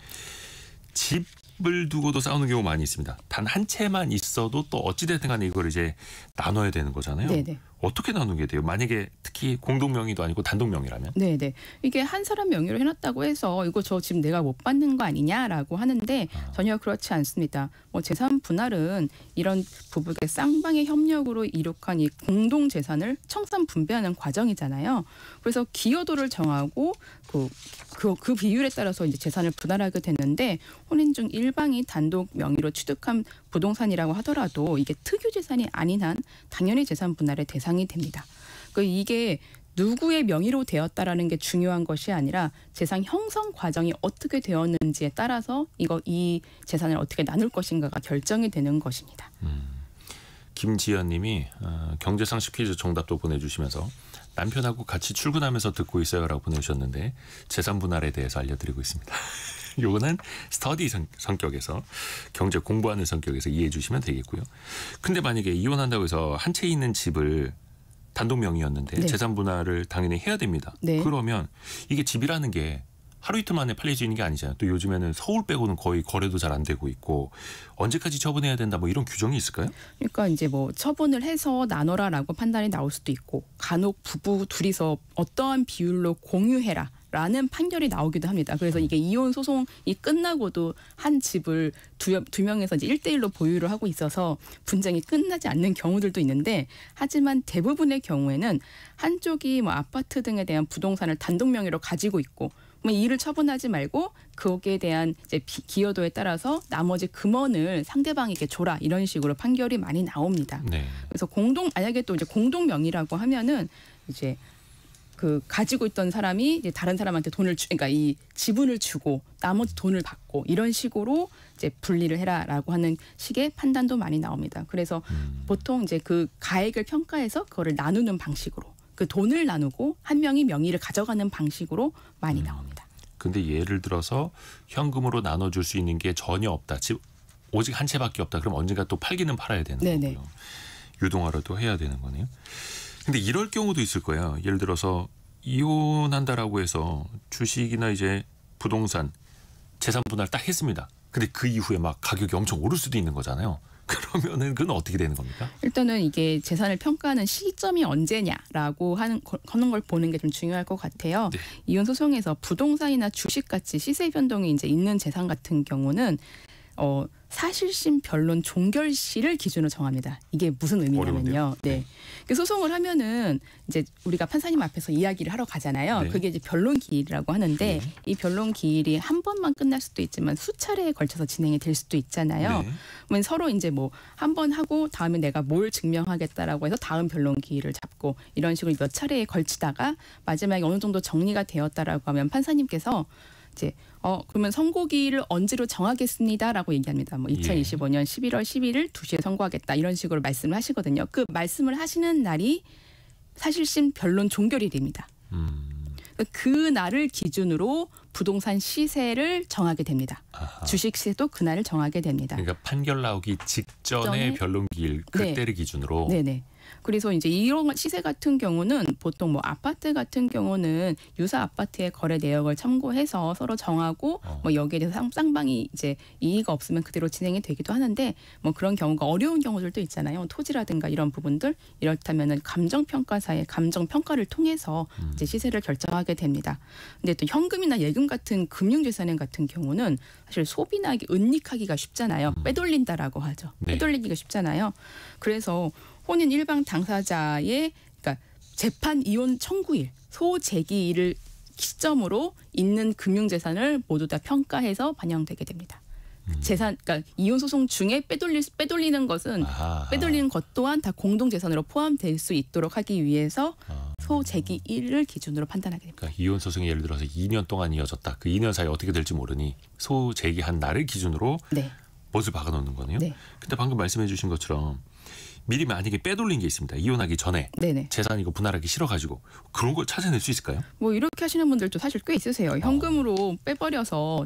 집을 두고도 싸우는 경우 많이 있습니다. 단 한 채만 있어도 또 어찌됐든 간에 이걸 이제 나눠야 되는 거잖아요. 네네. 어떻게 나누게 돼요? 만약에 특히 공동 명의도 아니고 단독 명의라면? 네네. 이게 한 사람 명의로 해놨다고 해서 이거 저 지금 내가 못 받는 거 아니냐라고 하는데 전혀 그렇지 않습니다. 뭐 재산 분할은 이런 부부의 쌍방의 협력으로 이룩한 이 공동 재산을 청산 분배하는 과정이잖아요. 그래서 기여도를 정하고 그 비율에 따라서 이제 재산을 분할하게 됐는데 혼인 중 일방이 단독 명의로 취득한 부동산이라고 하더라도 이게 특유 재산이 아닌 한 당연히 재산 분할의 대상이 됩니다. 이게 누구의 명의로 되었다라는 게 중요한 것이 아니라 재산 형성 과정이 어떻게 되었는지에 따라서 이 재산을 어떻게 나눌 것인가가 결정이 되는 것입니다. 김지연님이 경제상식 퀴즈 정답도 보내주시면서 남편하고 같이 출근하면서 듣고 있어요라고 보내주셨는데 재산 분할에 대해서 알려드리고 있습니다. 요거는 스터디 성격에서 경제 공부하는 성격에서 이해해 주시면 되겠고요. 근데 만약에 이혼한다고 해서 한 채 있는 집을 단독 명의였는데 네. 재산 분할을 당연히 해야 됩니다. 네. 그러면 이게 집이라는 게 하루 이틀 만에 팔릴 수 있는 게 아니잖아요. 또 요즘에는 서울 빼고는 거의 거래도 잘 안 되고 있고 언제까지 처분해야 된다 뭐 이런 규정이 있을까요? 그러니까 이제 뭐 처분을 해서 나눠라라고 판단이 나올 수도 있고 간혹 부부 둘이서 어떠한 비율로 공유해라. 라는 판결이 나오기도 합니다. 그래서 이게 이혼 소송이 끝나고도 한 집을 두 명에서 이제 1대1로 보유를 하고 있어서 분쟁이 끝나지 않는 경우들도 있는데 하지만 대부분의 경우에는 한쪽이 뭐 아파트 등에 대한 부동산을 단독 명의로 가지고 있고 뭐 이를 처분하지 말고 거기에 대한 이제 기여도에 따라서 나머지 금원을 상대방에게 줘라 이런 식으로 판결이 많이 나옵니다. 네. 그래서 만약에 또 이제 공동 명의라고 하면은 이제 가지고 있던 사람이 이제 다른 사람한테 그러니까 이 지분을 주고 나머지 돈을 받고 이런 식으로 이제 분리를 해라라고 하는 식의 판단도 많이 나옵니다. 그래서 보통 이제 그 가액을 평가해서 그거를 나누는 방식으로 그 돈을 나누고 한 명이 명의를 가져가는 방식으로 많이 나옵니다. 근데 예를 들어서 현금으로 나눠줄 수 있는 게 전혀 없다. 집 오직 한 채밖에 없다. 그럼 언젠가 또 팔기는 팔아야 되는 네네. 거고요. 유동화라도 해야 되는 거네요. 근데 이럴 경우도 있을 거예요. 예를 들어서 이혼한다라고 해서 주식이나 이제 부동산 재산 분할 딱 했습니다. 근데 그 이후에 막 가격이 엄청 오를 수도 있는 거잖아요. 그러면은 그건 어떻게 되는 겁니까? 일단은 이게 재산을 평가하는 시점이 언제냐라고 하는 걸 보는 게 좀 중요할 것 같아요. 네. 이혼 소송에서 부동산이나 주식 같이 시세 변동이 이제 있는 재산 같은 경우는 사실심 변론 종결시를 기준으로 정합니다. 이게 무슨 의미냐면요. 어려운데요? 네. 소송을 하면은 이제 우리가 판사님 앞에서 이야기를 하러 가잖아요. 네. 그게 이제 변론 기일이라고 하는데 이 변론 기일이 한 번만 끝날 수도 있지만 수차례에 걸쳐서 진행이 될 수도 있잖아요. 네. 그러면 서로 이제 뭐 한 번 하고 다음에 내가 뭘 증명하겠다라고 해서 다음 변론 기일을 잡고 이런 식으로 몇 차례에 걸치다가 마지막에 어느 정도 정리가 되었다라고 하면 판사님께서 이제 그러면 선고기일을 언제로 정하겠습니다라고 얘기합니다. 뭐 2025년 11월 11일 2시에 선고하겠다 이런 식으로 말씀을 하시거든요. 그 말씀을 하시는 날이 사실심 변론 종결일입니다. 그 날을 기준으로 부동산 시세를 정하게 됩니다. 아하. 주식 시세도 그 날을 정하게 됩니다. 그러니까 판결 나오기 직전에 변론기일 그때를 기준으로. 네네. 그래서 이제 이런 시세 같은 경우는 보통 뭐 아파트 같은 경우는 유사 아파트의 거래 내역을 참고해서 서로 정하고 뭐 여기에 대해서 쌍방이 이제 이의가 없으면 그대로 진행이 되기도 하는데 뭐 그런 경우가 어려운 경우들도 있잖아요. 토지라든가 이런 부분들 이렇다면은 감정평가사의 감정평가를 통해서 이제 시세를 결정하게 됩니다. 근데 또 현금이나 예금 같은 금융재산 같은 경우는 사실 소비나기 은닉하기가 쉽잖아요. 빼돌린다라고 하죠. 네. 빼돌리기가 쉽잖아요. 그래서 혼인 일방 당사자의 그러니까 재판 이혼 청구일, 소재기일을 시점으로 있는 금융재산을 모두 다 평가해서 반영되게 됩니다. 재산, 그러니까 이혼 소송 중에 빼돌리는 것은 아하. 빼돌리는 것 또한 다 공동재산으로 포함될 수 있도록 하기 위해서 소재기일을 기준으로 판단하게 됩니다. 그러니까 이혼 소송이 예를 들어서 2년 동안 이어졌다. 그 2년 사이에 어떻게 될지 모르니 소재기한 날을 기준으로 네. 못을 박아놓는 거네요. 네. 근데 방금 말씀해주신 것처럼 미리 만약에 빼돌린 게 있습니다. 이혼하기 전에 네네. 재산 이거 분할하기 싫어가지고 그런 걸 찾아낼 수 있을까요? 뭐 이렇게 하시는 분들도 사실 꽤 있으세요. 현금으로 빼버려서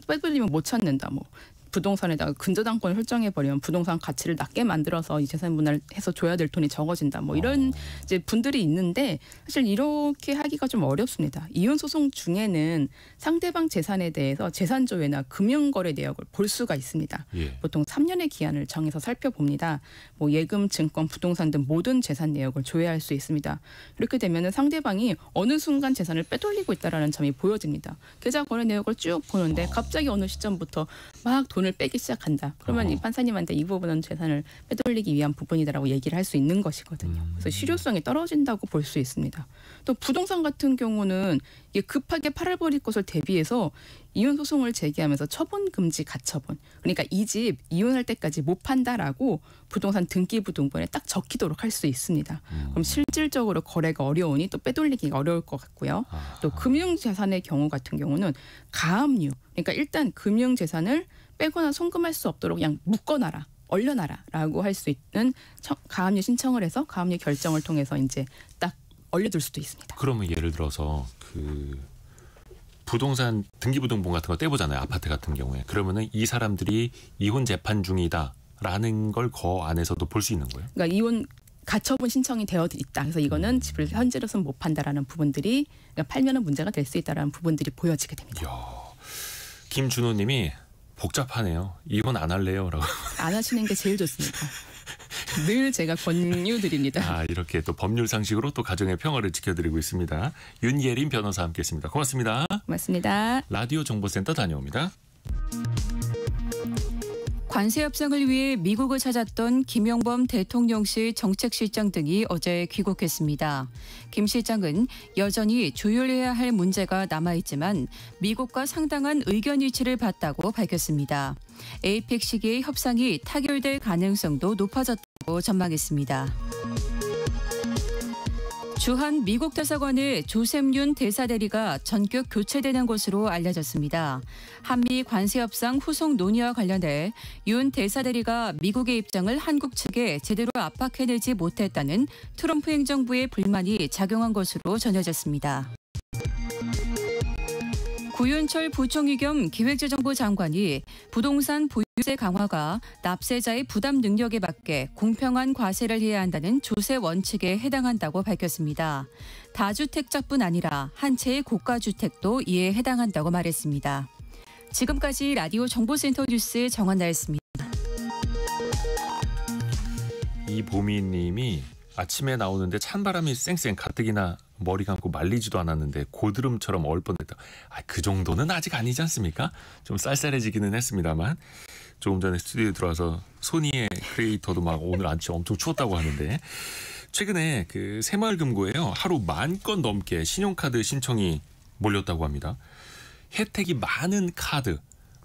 빼돌리면 못 찾는다. 뭐 부동산에다가 근저당권을 설정해버리면 부동산 가치를 낮게 만들어서 이 재산 분할해서 줘야 될 돈이 적어진다. 뭐 이런 이제 분들이 있는데 사실 이렇게 하기가 좀 어렵습니다. 이혼 소송 중에는 상대방 재산에 대해서 재산조회나 금융거래 내역을 볼 수가 있습니다. 예. 보통 3년의 기한을 정해서 살펴봅니다. 뭐 예금, 증권, 부동산 등 모든 재산 내역을 조회할 수 있습니다. 이렇게 되면은 상대방이 어느 순간 재산을 빼돌리고 있다라는 점이 보여집니다. 계좌 거래 내역을 쭉 보는데 갑자기 어느 시점부터 막 돈을 돈을 빼기 시작한다. 그러면 이 판사님한테 이 부분은 재산을 빼돌리기 위한 부분이다라고 얘기를 할 수 있는 것이거든요. 그래서 실효성이 떨어진다고 볼 수 있습니다. 또 부동산 같은 경우는 이게 급하게 팔아버릴 것을 대비해서 이혼 소송을 제기하면서 처분 금지 가처분. 그러니까 이 집 이혼할 때까지 못 판다라고 부동산 등기부등본에 딱 적히도록 할 수 있습니다. 그럼 실질적으로 거래가 어려우니 또 빼돌리기가 어려울 것 같고요. 또 금융재산의 경우 같은 경우는 가압류. 그러니까 일단 금융재산을 빼거나 송금할 수 없도록 그냥 묶어놔라. 얼려놔라라고 할 수 있는 가압류 신청을 해서 가압류 결정을 통해서 이제 딱 얼려둘 수도 있습니다. 그러면 예를 들어서 그 부동산 등기부등본 같은 거 떼보잖아요. 아파트 같은 경우에. 그러면은 이 사람들이 이혼 재판 중이다라는 걸 그 안에서도 볼 수 있는 거예요? 그러니까 이혼 가처분 신청이 되어 있다. 그래서 이거는 집을 현재로서는 못 판다라는 부분들이 그러니까 팔면은 문제가 될 수 있다라는 부분들이 보여지게 됩니다. 이야, 김준호님이 복잡하네요. 이혼 안 할래요라고. 안 하시는 게 제일 좋습니다. 늘 제가 권유드립니다. 아, 이렇게 또 법률 상식으로 또 가정의 평화를 지켜드리고 있습니다. 윤예린 변호사와 함께했습니다. 고맙습니다. 고맙습니다. 라디오 정보센터 다녀옵니다. 관세 협상을 위해 미국을 찾았던 김용범 대통령실 정책실장 등이 어제 귀국했습니다. 김 실장은 여전히 조율해야 할 문제가 남아있지만 미국과 상당한 의견 일치를 봤다고 밝혔습니다. 에이펙 시기에 협상이 타결될 가능성도 높아졌다고 전망했습니다. 주한 미국 대사관의 조셉 윤 대사대리가 전격 교체되는 것으로 알려졌습니다. 한미 관세 협상 후속 논의와 관련해 윤 대사대리가 미국의 입장을 한국 측에 제대로 압박해내지 못했다는 트럼프 행정부의 불만이 작용한 것으로 전해졌습니다. 구윤철 부총리 겸 기획재정부 장관이 부동산 보유세 강화가 납세자의 부담 능력에 맞게 공평한 과세를 해야 한다는 조세 원칙에 해당한다고 밝혔습니다. 다주택자뿐 아니라 한 채의 고가주택도 이에 해당한다고 말했습니다. 지금까지 라디오 정보센터 뉴스 정한나였습니다. 이보미님이 아침에 나오는데 찬바람이 쌩쌩 가뜩이나 머리 감고 말리지도 않았는데 고드름처럼 얼 뻔했다. 그 정도는 아직 아니지 않습니까? 좀 쌀쌀해지기는 했습니다만 조금 전에 스튜디오에 들어와서 소니의 크리에이터도 막 오늘 아침 엄청 추웠다고 하는데 최근에 그 새마을금고에요. 하루 10,000건 넘게 신용카드 신청이 몰렸다고 합니다. 혜택이 많은 카드.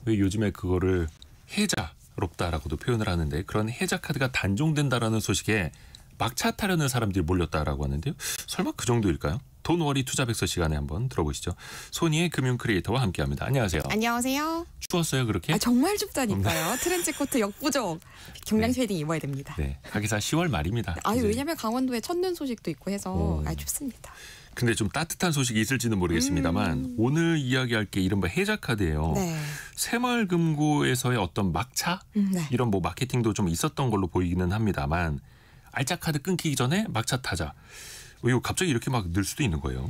왜 요즘에 그거를 혜자롭다라고도 표현을 하는데 그런 혜자 카드가 단종된다라는 소식에 막차 타려는 사람들이 몰렸다라고 하는데요. 설마 그 정도일까요? 돈워리 투자백서 시간에 한번 들어보시죠. 소니의 금융 크리에이터와 함께합니다. 안녕하세요. 안녕하세요. 추웠어요 그렇게? 정말 춥다니까요. 트렌치코트 역부족 경량 쉐딩 입어야 됩니다. 네, 하기사 10월 말입니다. 왜냐면 강원도에 첫눈 소식도 있고 해서 춥습니다. 근데 좀 따뜻한 소식이 있을지는 모르겠습니다만 오늘 이야기할 게 이른바 혜자카드예요. 네. 새마을금고에서의 어떤 막차? 이런 뭐 마케팅도 좀 있었던 걸로 보이기는 합니다만 알짜 카드 끊기기 전에 막차 타자. 이거 갑자기 이렇게 막 늘 수도 있는 거예요.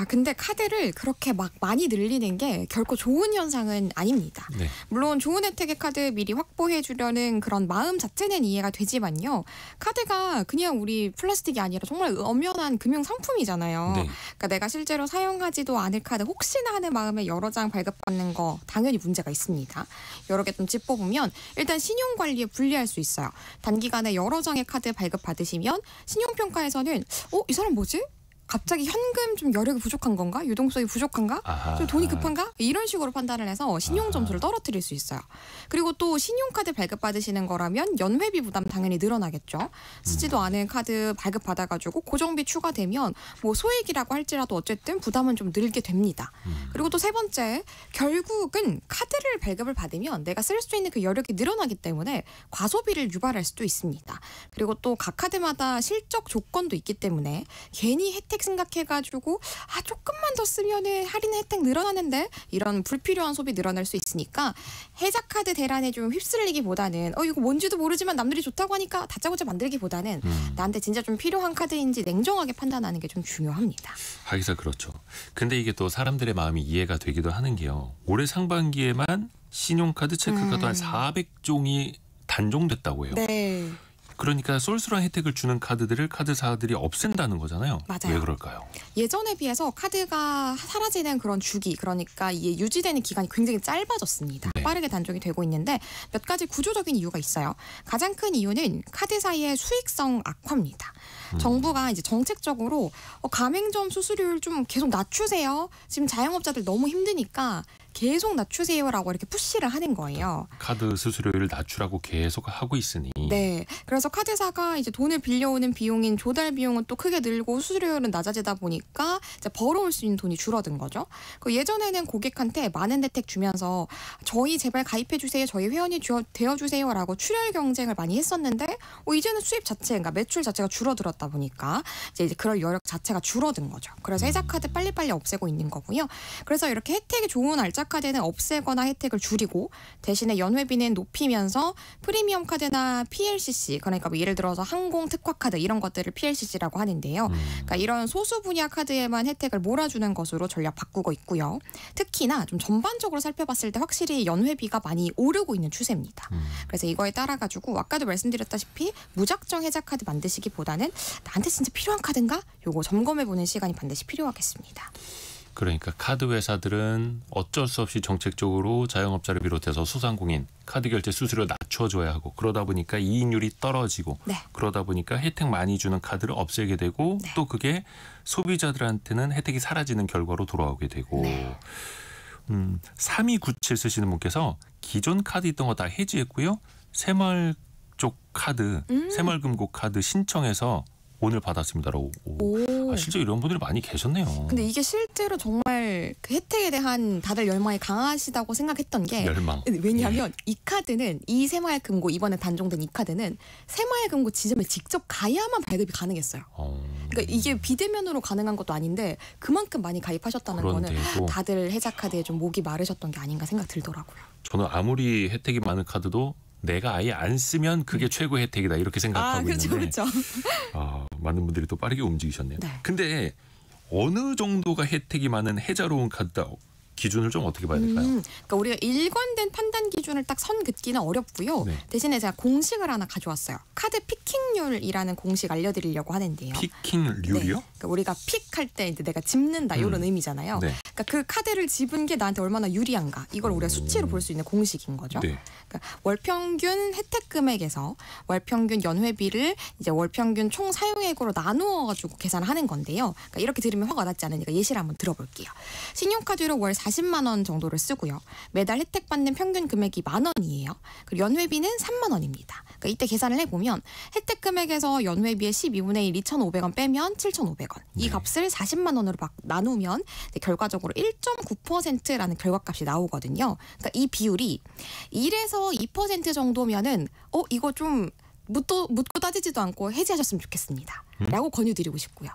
근데 카드를 그렇게 막 많이 늘리는 게 결코 좋은 현상은 아닙니다. 네. 물론 좋은 혜택의 카드 미리 확보해 주려는 그런 마음 자체는 이해가 되지만요. 카드가 그냥 우리 플라스틱이 아니라 정말 엄연한 금융 상품이잖아요. 네. 그러니까 내가 실제로 사용하지도 않을 카드 혹시나 하는 마음에 여러 장 발급받는 거 당연히 문제가 있습니다. 여러 개 좀 짚어보면 일단 신용관리에 불리할 수 있어요. 단기간에 여러 장의 카드 발급받으시면 신용평가에서는 이 사람 뭐지? 갑자기 현금 좀 여력이 부족한 건가? 유동성이 부족한가? 좀 돈이 급한가? 이런 식으로 판단을 해서 신용 점수를 떨어뜨릴 수 있어요. 그리고 또 신용카드 발급받으시는 거라면 연회비 부담 당연히 늘어나겠죠. 쓰지도 않은 카드 발급받아가지고 고정비 추가되면 뭐 소액이라고 할지라도 어쨌든 부담은 좀 늘게 됩니다. 그리고 또 세 번째, 결국은 카드를 발급을 받으면 내가 쓸 수 있는 그 여력이 늘어나기 때문에 과소비를 유발할 수도 있습니다. 그리고 또 각 카드마다 실적 조건도 있기 때문에 괜히 혜택 생각해가지고 조금만 더 쓰면은 할인 혜택 늘어나는데 이런 불필요한 소비 늘어날 수 있으니까 혜자카드 대란에 좀 휩쓸리기보다는 이거 뭔지도 모르지만 남들이 좋다고 하니까 다짜고짜 만들기보다는 나한테 진짜 좀 필요한 카드인지 냉정하게 판단하는 게 좀 중요합니다. 하기사 그렇죠. 근데 이게 또 사람들의 마음이 이해가 되기도 하는 게요. 올해 상반기에만 신용카드, 체크카드 한 400종이 단종됐다고 해요. 네. 그러니까 쏠쏠한 혜택을 주는 카드들을 카드사들이 없앤다는 거잖아요. 맞아요. 왜 그럴까요? 예전에 비해서 카드가 사라지는 그런 주기, 그러니까 이게 유지되는 기간이 굉장히 짧아졌습니다. 네. 빠르게 단종이 되고 있는데 몇 가지 구조적인 이유가 있어요. 가장 큰 이유는 카드사의 수익성 악화입니다. 정부가 이제 정책적으로 가맹점 수수료를 좀 계속 낮추세요. 지금 자영업자들 너무 힘드니까 계속 낮추세요라고 이렇게 푸시를 하는 거예요. 카드 수수료를 낮추라고 계속 하고 있으니. 네. 그래서 카드사가 이제 돈을 빌려오는 비용인 조달 비용은 또 크게 늘고 수수료율은 낮아지다 보니까 이제 벌어올 수 있는 돈이 줄어든 거죠. 그 예전에는 고객한테 많은 혜택 주면서 저희 제발 가입해 주세요. 저희 회원이 되어 주세요라고 출혈 경쟁을 많이 했었는데 이제는 수입 자체, 그러니까 매출 자체가 줄어들었다 보니까 이제 그럴 여력 자체가 줄어든 거죠. 그래서 혜자 카드 빨리빨리 없애고 있는 거고요. 그래서 이렇게 혜택이 좋은 알짜 카드는 없애거나 혜택을 줄이고 대신에 연회비는 높이면서 프리미엄 카드나 PLCC, 그러니까 뭐 예를 들어서 항공 특화 카드 이런 것들을 PLCC라고 하는데요. 그러니까 이런 소수 분야 카드에만 혜택을 몰아주는 것으로 전략 바꾸고 있고요. 특히나 좀 전반적으로 살펴봤을 때 확실히 연회비가 많이 오르고 있는 추세입니다. 그래서 이거에 따라 가지고 아까도 말씀드렸다시피 무작정 혜자 카드 만드시기보다는 나한테 진짜 필요한 카드인가? 요거 점검해보는 시간이 반드시 필요하겠습니다. 그러니까 카드 회사들은 어쩔 수 없이 정책적으로 자영업자를 비롯해서 소상공인 카드 결제 수수료를 낮춰줘야 하고, 그러다 보니까 이익률이 떨어지고, 네. 그러다 보니까 혜택 많이 주는 카드를 없애게 되고, 네. 또 그게 소비자들한테는 혜택이 사라지는 결과로 돌아오게 되고. 네. 3297 쓰시는 분께서 기존 카드 있던 거 다 해지했고요. 새마을 쪽 카드, 새마을금고 카드 신청해서 오늘 받았습니다라고. 오. 실제 이런 분들이 많이 계셨네요. 근데 이게 실제로 정말 그 혜택에 대한 다들 열망이 강하시다고 생각했던 게 열망. 왜냐하면 이 카드는 이 새마을금고 이번에 단종된 이 카드는 새마을금고 지점에 직접 가야만 발급이 가능했어요. 그러니까 이게 비대면으로 가능한 것도 아닌데 그만큼 많이 가입하셨다는 거는 그런데도 다들 혜자 카드에 좀 목이 마르셨던 게 아닌가 생각 들더라고요. 저는 아무리 혜택이 많은 카드도 내가 아예 안 쓰면 그게 최고의 혜택이다 이렇게 생각하고 그렇죠, 있는데 그렇죠. 많은 분들이 또 빠르게 움직이셨네요. 네. 근데 어느 정도가 혜택이 많은 혜자로운 카드다 기준을 좀 어떻게 봐야 될까요? 그러니까 우리가 일관된 판단 기준을 딱 선 긋기는 어렵고요. 네. 대신에 제가 공식을 하나 가져왔어요. 카드 피킹률이라는 공식 알려드리려고 하는데요. 피킹률이요? 네. 그러니까 우리가 픽할 때 이제 내가 집는다 이런 의미잖아요. 네. 그러니까 그 카드를 집은 게 나한테 얼마나 유리한가 이걸 우리가 수치로 볼 수 있는 공식인 거죠. 네. 그러니까 월평균 혜택 금액에서 월평균 연회비를 이제 월평균 총 사용액으로 나누어 가지고 계산하는 건데요. 그러니까 이렇게 들으면 화가 났지 않으니까 예시를 한번 들어볼게요. 신용카드로 월 40만 원 정도를 쓰고요. 매달 혜택 받는 평균 금액이 10,000원이에요. 그리고 연회비는 3만 원입니다. 그러니까 이때 계산을 해보면 혜택 금액에서 연회비의 12분의 1, 2,500원 빼면 7,500원. 이 네. 값을 40만 원으로 나누면 결과적으로 1.9%라는 결과값이 나오거든요. 그러니까 이 비율이 1에서 2% 정도면은 이거 좀 묻고 따지지도 않고 해지하셨으면 좋겠습니다. 라고 권유드리고 싶고요.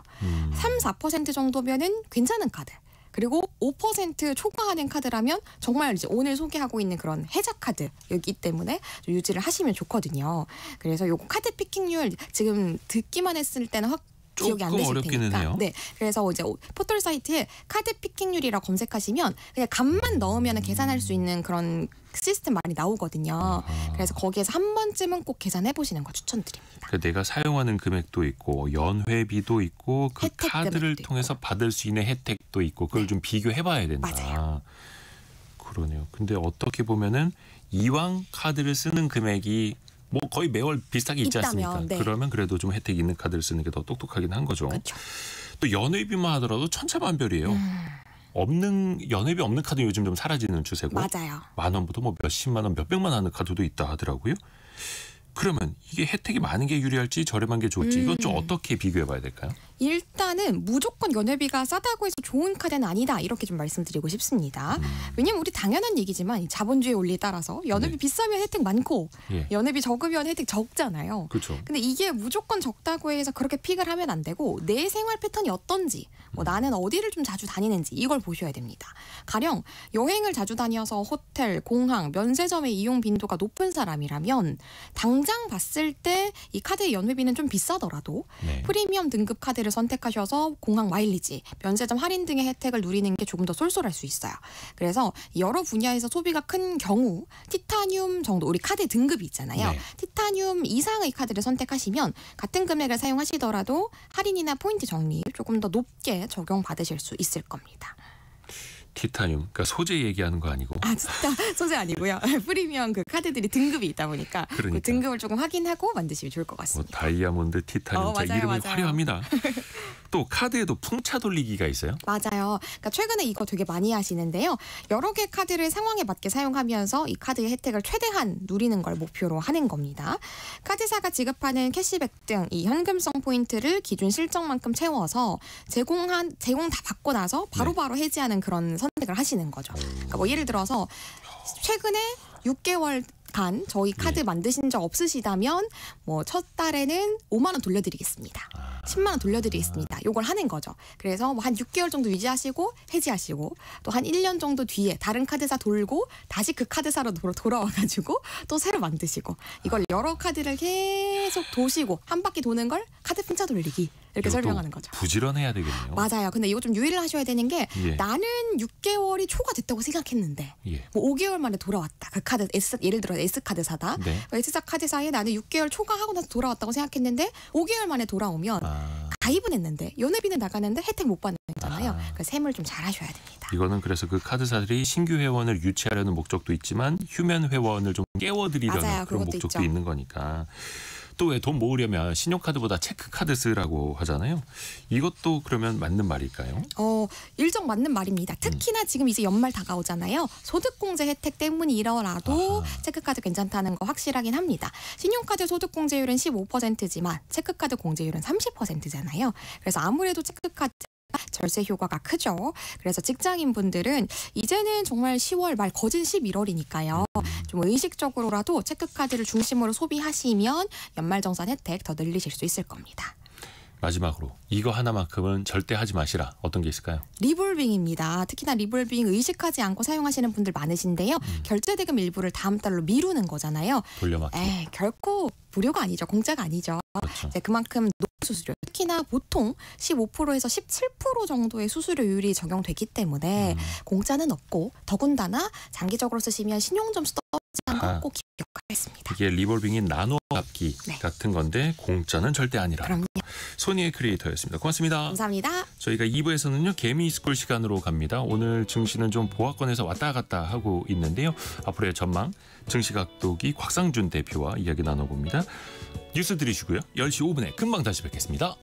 3, 4% 정도면은 괜찮은 카드. 그리고 5% 초과하는 카드라면 정말 이제 오늘 소개하고 있는 그런 혜자 카드이기 때문에 좀 유지를 하시면 좋거든요. 그래서 요거 카드 피킹률 지금 듣기만 했을 때는 확 기억이 안 조금 되실 어렵기는 테니까. 해요. 네, 그래서 이제 포털 사이트에 카드 피킹률이라 검색하시면 그냥 값만 넣으면 계산할 수 있는 그런 시스템 많이 나오거든요. 그래서 거기에서 한 번쯤은 꼭 계산해 보시는 거 추천드립니다. 그러니까 내가 사용하는 금액도 있고 연회비도 있고 그 혜택 카드를 금액도 통해서 받을 수 있는 혜택도 있고 그걸 좀 비교해봐야 된다. 맞아요. 그러네요. 근데 어떻게 보면은 이왕 카드를 쓰는 금액이 뭐 거의 매월 비슷하게 있지 있다면, 않습니까? 네. 그러면 그래도 좀 혜택 있는 카드를 쓰는 게 더 똑똑하긴 한 거죠. 그렇죠. 또 연회비만 하더라도 천차만별이에요. 연회비 없는 카드 요즘 좀 사라지는 추세고 맞아요. 10,000원부터 뭐 몇십만 원, 몇백만 원 하는 카드도 있다 하더라고요. 그러면 이게 혜택이 많은 게 유리할지 저렴한 게 좋을지 이건 좀 어떻게 비교해봐야 될까요? 일단은 무조건 연회비가 싸다고 해서 좋은 카드는 아니다 이렇게 좀 말씀드리고 싶습니다. 왜냐면 우리 당연한 얘기지만 이 자본주의 원리에 따라서 연회비 네. 비싸면 혜택 많고 예. 연회비 적으면 혜택 적잖아요. 그렇죠. 근데 이게 무조건 적다고 해서 그렇게 픽을 하면 안 되고 내 생활 패턴이 어떤지 뭐 나는 어디를 좀 자주 다니는지 이걸 보셔야 됩니다. 가령 여행을 자주 다녀서 호텔, 공항, 면세점의 이용 빈도가 높은 사람이라면 당장 봤을 때 이 카드의 연회비는 좀 비싸더라도 네. 프리미엄 등급 카드를 카드를 선택하셔서 공항 마일리지, 면세점 할인 등의 혜택을 누리는 게 조금 더 쏠쏠할 수 있어요. 그래서 여러 분야에서 소비가 큰 경우 티타늄 정도, 우리 카드 등급이 있잖아요. 네. 티타늄 이상의 카드를 선택하시면 같은 금액을 사용하시더라도 할인이나 포인트 적립 조금 더 높게 적용받으실 수 있을 겁니다. 티타늄, 그러니까 소재 얘기하는 거 아니고. 아 진짜 소재 아니고요. 프리미엄 그 카드들이 등급이 있다 보니까 그러니까. 그 등급을 조금 확인하고 만드시면 좋을 것 뭐 같습니다. 다이아몬드, 티타늄, 자, 맞아요, 이름이 맞아요. 화려합니다. 또 카드에도 풍차 돌리기가 있어요? 맞아요. 그러니까 최근에 이거 되게 많이 하시는데요. 여러 개 카드를 상황에 맞게 사용하면서 이 카드의 혜택을 최대한 누리는 걸 목표로 하는 겁니다. 카드사가 지급하는 캐시백 등 이 현금성 포인트를 기준 실적만큼 채워서 제공 다 받고 나서 바로바로 해지하는 그런 선택을 하시는 거죠. 그러니까 뭐 예를 들어서 최근에 6개월간 저희 카드 만드신 적 없으시다면 뭐 첫 달에는 5만 원 돌려드리겠습니다. 10만 원 돌려드리겠습니다. 요걸 하는 거죠. 그래서 뭐 한 6개월 정도 유지하시고 해지하시고 또 한 1년 정도 뒤에 다른 카드사 돌고 다시 그 카드사로 돌아와가지고 또 새로 만드시고 이걸 여러 카드를 계속 도시고 한 바퀴 도는 걸 카드 풍차 돌리기 이렇게 설명하는 거죠. 부지런해야 되겠네요. 맞아요. 근데 이거 좀 유의를 하셔야 되는 게 예. 나는 6개월이 초과 됐다고 생각했는데 예. 뭐 5개월 만에 돌아왔다. 그 카드 예를 들어 S카드사다. 네. S사 카드사에 나는 6개월 초과하고 나서 돌아왔다고 생각했는데 5개월 만에 돌아오면 가입은 했는데 연회비는 나가는데 혜택 못 받는 거잖아요. 그 셈을 좀 잘 하셔야 됩니다. 이거는 그래서 그 카드사들이 신규 회원을 유치하려는 목적도 있지만 휴면 회원을 좀 깨워드리려는 맞아요. 그런 그것도 목적도 있죠. 있는 거니까. 또 왜 돈 모으려면 신용카드보다 체크카드 쓰라고 하잖아요. 이것도 그러면 맞는 말일까요? 일정 맞는 말입니다. 특히나 지금 이제 연말 다가오잖아요. 소득공제 혜택 때문이라도 체크카드 괜찮다는 거 확실하긴 합니다. 신용카드 소득공제율은 15%지만 체크카드 공제율은 30%잖아요. 그래서 아무래도 체크카드 절세 효과가 크죠. 그래서 직장인분들은 이제는 정말 10월 말 거진 11월이니까요. 좀 의식적으로라도 체크카드를 중심으로 소비하시면 연말정산 혜택 더 늘리실 수 있을 겁니다. 마지막으로 이거 하나만큼은 절대 하지 마시라. 어떤 게 있을까요? 리볼빙입니다. 특히나 리볼빙 의식하지 않고 사용하시는 분들 많으신데요. 결제대금 일부를 다음 달로 미루는 거잖아요. 돌려막기. 결코 무료가 아니죠. 공짜가 아니죠. 그렇죠. 그만큼 높은 수수료, 특히나 보통 15%에서 17% 정도의 수수료율이 적용되기 때문에 공짜는 없고 더군다나 장기적으로 쓰시면 신용점수 떨어지는 거 꼭 기억하겠습니다. 이게 리볼빙이 나눠 갚기 네. 같은 건데 공짜는 절대 아니라. 그럼요. 소니의 크리에이터였습니다. 고맙습니다. 감사합니다. 저희가 2부에서는요. 개미스쿨 시간으로 갑니다. 오늘 증시는 좀 보합권에서 왔다 갔다 하고 있는데요. 앞으로의 전망 증시각도기 곽상준 대표와 이야기 나눠봅니다. 뉴스 들으시고요. 10시 5분에 금방 다시 뵙겠습니다.